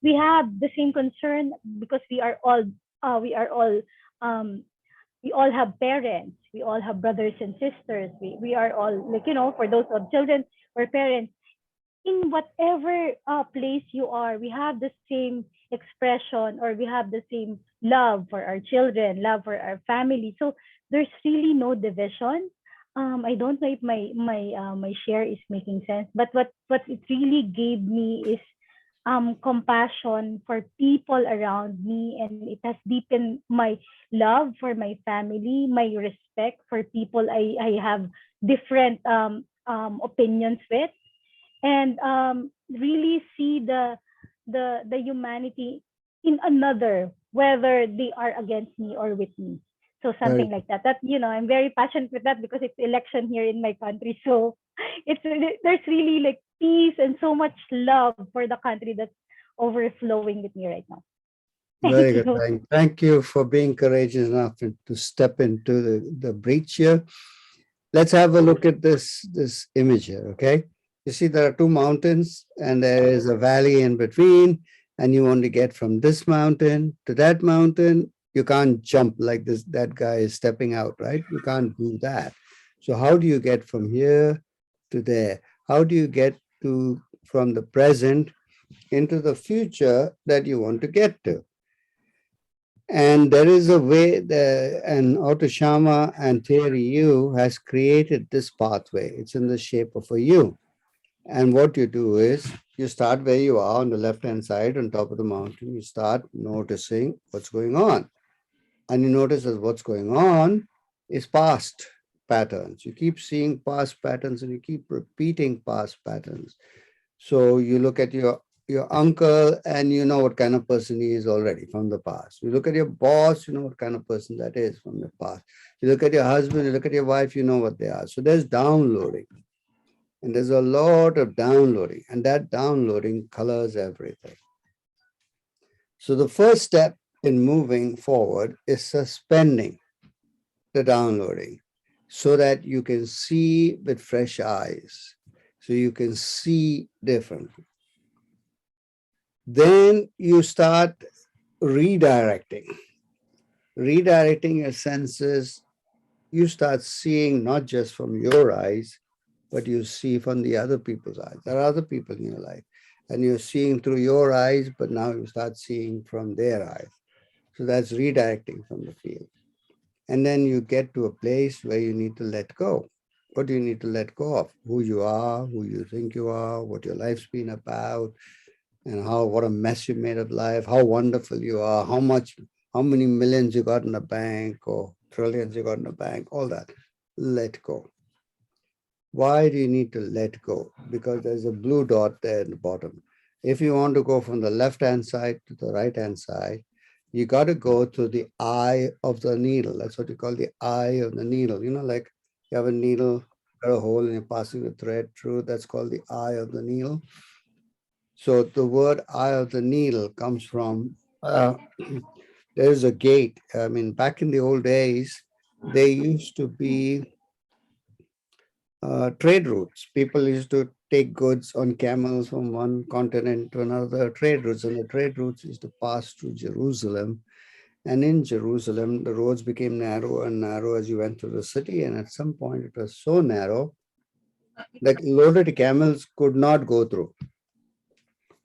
we have the same concern because we all have parents, we all have brothers and sisters. We are all for those of children or parents, in whatever place you are, we have the same expression, or we have the same love for our children, love for our family. So there's really no division. I don't know if my share is making sense, but what it really gave me is compassion for people around me, and it has deepened my love for my family, my respect for people I have different opinions with, and really see the humanity in another, whether they are against me or with me. So something like that. I'm very passionate with that because it's election here in my country. So there's really like peace and so much love for the country that's overflowing with me right now. Very good. Thank you for being courageous enough to step into the breach here. Let's have a look at this image here, okay? You see there are two mountains and there is a valley in between, and you want to get from this mountain to that mountain. You can't jump like that guy is stepping out, right? You can't do that. So how do you get from here to there? How do you get from the present into the future that you want to get to? And there is a way and Otto Schama and Thierry U has created this pathway. It's in the shape of a U. And what you do is you start where you are on the left-hand side on top of the mountain. You start noticing what's going on. And you notice that what's going on is past patterns. You keep seeing past patterns and you keep repeating past patterns. So you look at your uncle and you know what kind of person he is already from the past. You look at your boss, you know what kind of person that is from the past. You look at your husband, you look at your wife, you know what they are. So there's downloading. And there's a lot of downloading, and that downloading colors everything. So the first step in moving forward is suspending the downloading so that you can see with fresh eyes, so you can see differently. Then you start redirecting your senses. You start seeing not just from your eyes, but you see from the other people's eyes. There are other people in your life, and you're seeing through your eyes, but now you start seeing from their eyes. So that's redirecting from the field. And then you get to a place where you need to let go. What do you need to let go of? Who you are, who you think you are, what your life's been about, and what a mess you made of life, how wonderful you are, how many millions you got in the bank or trillions you got in the bank, all that. Let go. Why do you need to let go? Because there's a blue dot there in the bottom. If you want to go from the left-hand side to the right-hand side, you got to go to the eye of the needle. That's what you call the eye of the needle. Like You have a needle, got a hole, and you're passing a thread through. That's called the eye of the needle. So the word eye of the needle comes from, there is a gate. I mean, back in the old days, there used to be trade routes. People used to take goods on camels from one continent to another, trade routes, and the trade routes used to pass through Jerusalem. And in Jerusalem, the roads became narrow and narrow as you went through the city. And at some point, it was so narrow that loaded camels could not go through.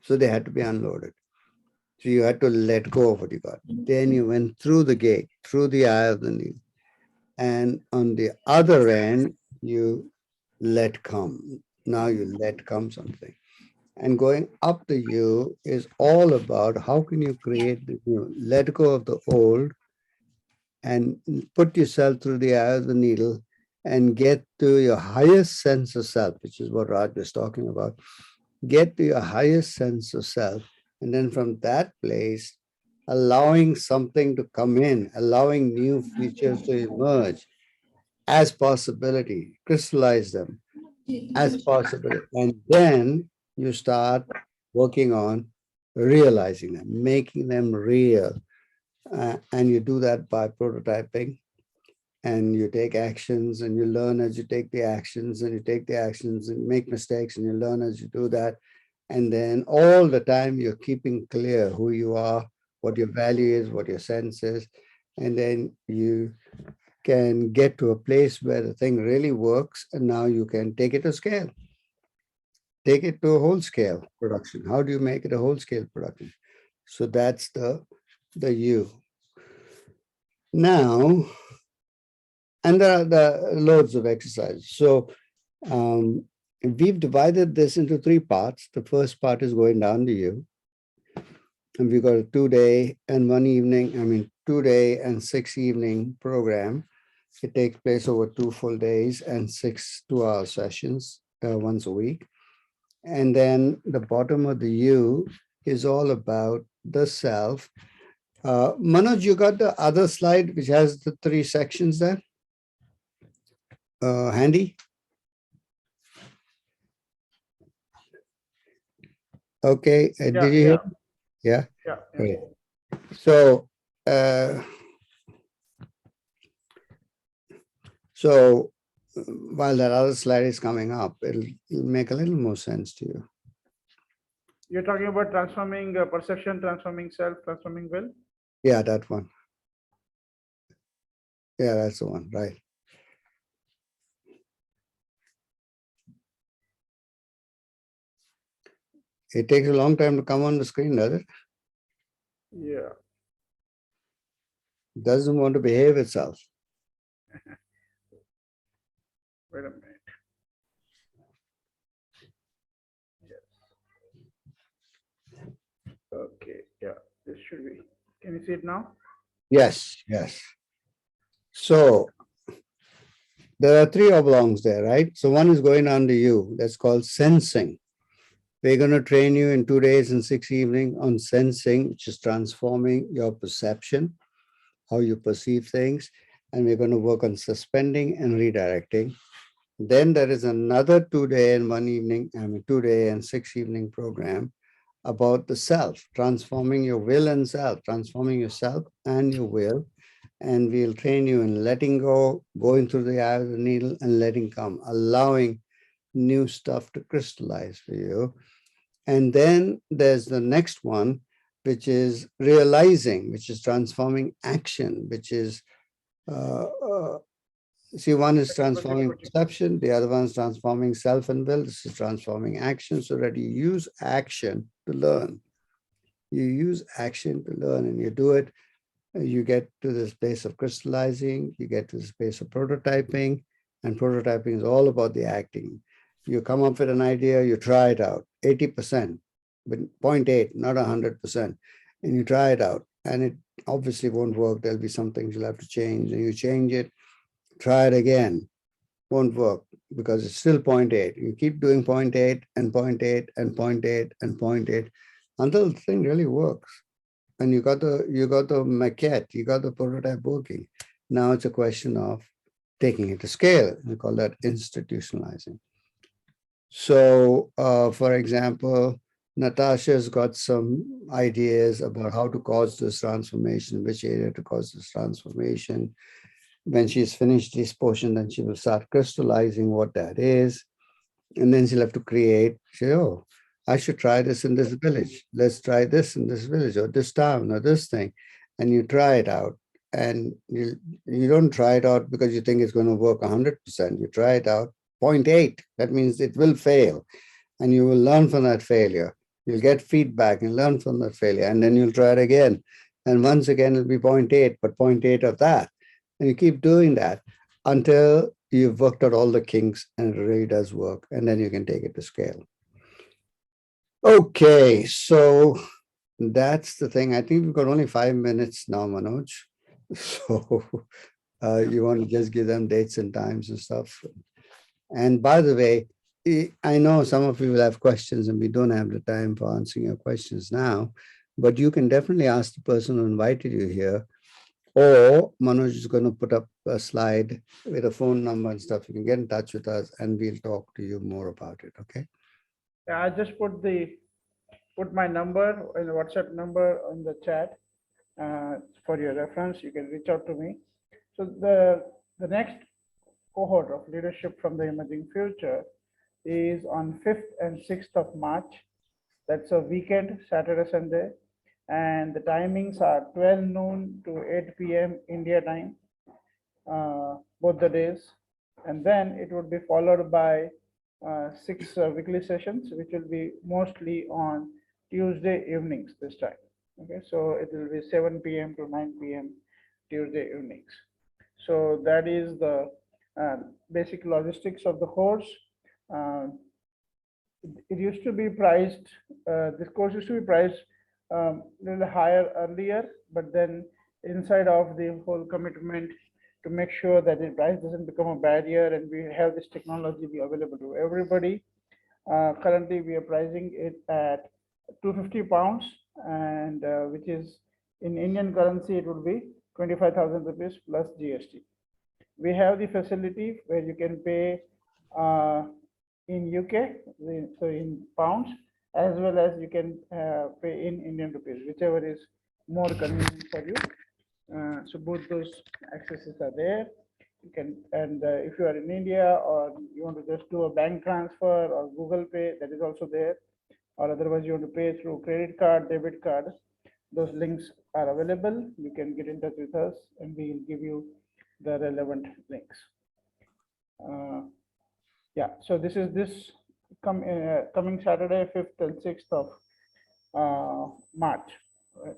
So they had to be unloaded. So you had to let go of what you got. Then you went through the gate, through the eye of the needle. And on the other end, you let come. Now you let come something. And going up the U is all about how can you create the new, let go of the old and put yourself through the eye of the needle and get to your highest sense of self, which is what Raj was talking about. Get to your highest sense of self. And then from that place, allowing something to come in, allowing new features to emerge as possibility, crystallize them as possibility. And then you start working on realizing them, making them real. And you do that by prototyping, and you take actions and you learn as you take the actions, and you take the actions and make mistakes and you learn as you do that. And then all the time you're keeping clear who you are, what your value is, what your sense is. And then you can get to a place where the thing really works, and now you can take it to scale. Take it to a whole scale production. How do you make it a whole scale production? So that's the U. Now, and there are the loads of exercises. So we've divided this into 3 parts. The first part is going down to U. And we've got a 2-day and 1 evening, 2-day and 6 evening program. It takes place over 2 full days and 6 2-hour sessions once a week. And then the bottom of the U is all about the self. Manoj, you got the other slide, which has the 3 sections there? Handy? Okay, did you hear? Yeah? Yeah. Okay. So, while that other slide is coming up, it'll make a little more sense to you. You're talking about transforming perception, transforming self, transforming will? Yeah, that one. Yeah, that's the one, right. It takes a long time to come on the screen, does it? Yeah. It doesn't want to behave itself. Wait a minute. Yes. Okay, yeah, this should be. Can you see it now? Yes, yes. So there are 3 oblongs there, right? So one is going on to you. That's called sensing. We're going to train you in 2 days and 6 evenings on sensing, which is transforming your perception, how you perceive things. And we're going to work on suspending and redirecting. Then there is another 2-day and 1 evening, 2-day and 6 evening program about the self, transforming your will and self, transforming yourself and your will. And we'll train you in letting go, going through the eye of the needle and letting come, allowing new stuff to crystallize for you. And then there's the next one, which is realizing, which is transforming action, which is, see, one is transforming perception, the other one is transforming self and will. This is transforming action, so that you use action to learn. You use action to learn, and you do it. You get to this place of crystallizing, you get to this place of prototyping, and prototyping is all about the acting. You come up with an idea, you try it out, 80%, but 0.8, not 100%. And you try it out, and it obviously won't work. There'll be some things you'll have to change, and you change it, try it again, won't work because it's still 0.8. You keep doing 0.8 and 0.8 and 0.8 and 0.8 until the thing really works. And you got the maquette, you got the prototype working. Now it's a question of taking it to scale. We call that institutionalizing. So, for example, Natasha's got some ideas about how to cause this transformation, which area to cause this transformation. When she's finished this portion, then she will start crystallizing what that is. And then she'll have to create, say, oh, I should try this in this village. Let's try this in this village or this town or this thing. And you try it out. And you don't try it out because you think it's going to work 100%. You try it out 0.8. That means it will fail. And you will learn from that failure. You'll get feedback and learn from that failure. And then you'll try it again. And once again, it'll be 0.8, but 0.8 of that. And you keep doing that until you've worked out all the kinks and it really does work. And then you can take it to scale. Okay, so that's the thing. I think we've got only 5 minutes now, Manoj. So you want to just give them dates and times and stuff. And by the way, I know some of you will have questions and we don't have the time for answering your questions now, but you can definitely ask the person who invited you here, or Manoj is going to put up a slide with a phone number and stuff. You can get in touch with us and we'll talk to you more about it, okay? Yeah, I just put my number and the WhatsApp number on the chat for your reference. You can reach out to me. So the next cohort of leadership from the emerging future is on 5th and 6th of March. That's a weekend, Saturday, Sunday. And the timings are 12 noon to 8 p.m. India time, both the days. And then it would be followed by 6 weekly sessions, which will be mostly on Tuesday evenings this time. Okay, so it will be 7 p.m. to 9 p.m. Tuesday evenings. So that is the basic logistics of the course. It used to be priced, this course used to be priced a little higher earlier, but then inside of the whole commitment to make sure that the price doesn't become a barrier and we have this technology be available to everybody. Currently, we are pricing it at 250 pounds, and which is in Indian currency, it would be 25,000 rupees plus GST. We have the facility where you can pay in UK, so in pounds, as well as you can pay in Indian rupees, whichever is more convenient for you. So both those accesses are there. You can, and if you are in India or you want to just do a bank transfer or Google Pay, that is also there. Or otherwise you want to pay through credit card, debit card, those links are available. You can get in touch with us and we will give you the relevant links. Yeah, so this is coming Saturday, 5th and 6th of March. Right?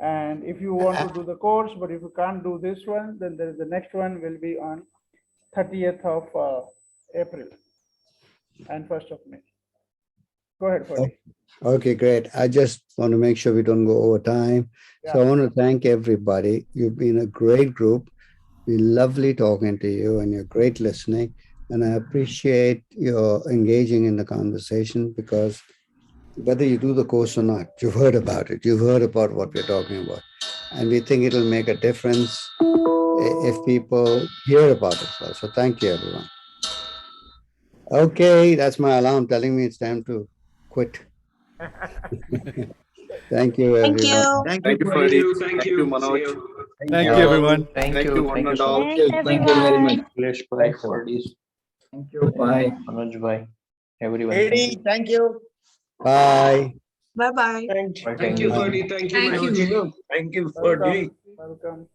And if you want to do the course, but if you can't do this one, then there is the next one will be on 30th of April and 1st of May. Go ahead, Ferdi. Okay, great. I just want to make sure we don't go over time. Yeah. So I want to thank everybody. You've been a great group. Been lovely talking to you and you're great listening. And I appreciate your engaging in the conversation because whether you do the course or not, you've heard about it. You've heard about what we're talking about. And we think it'll make a difference if people hear about it first. So thank you, everyone. Okay, that's my alarm telling me it's time to quit. Thank you, everyone. Thank you, Ferdi. Thank you, Manoj. Thank you, everyone. Thank you, one and all. Thank you very much. Thank you. Bye. Manoj, bye. Everyone. Eddie, thank you. Bye. Bye-bye. Thank you, Ferdi. Thank you, Thank Manoj. you. Thank you, Welcome. Welcome.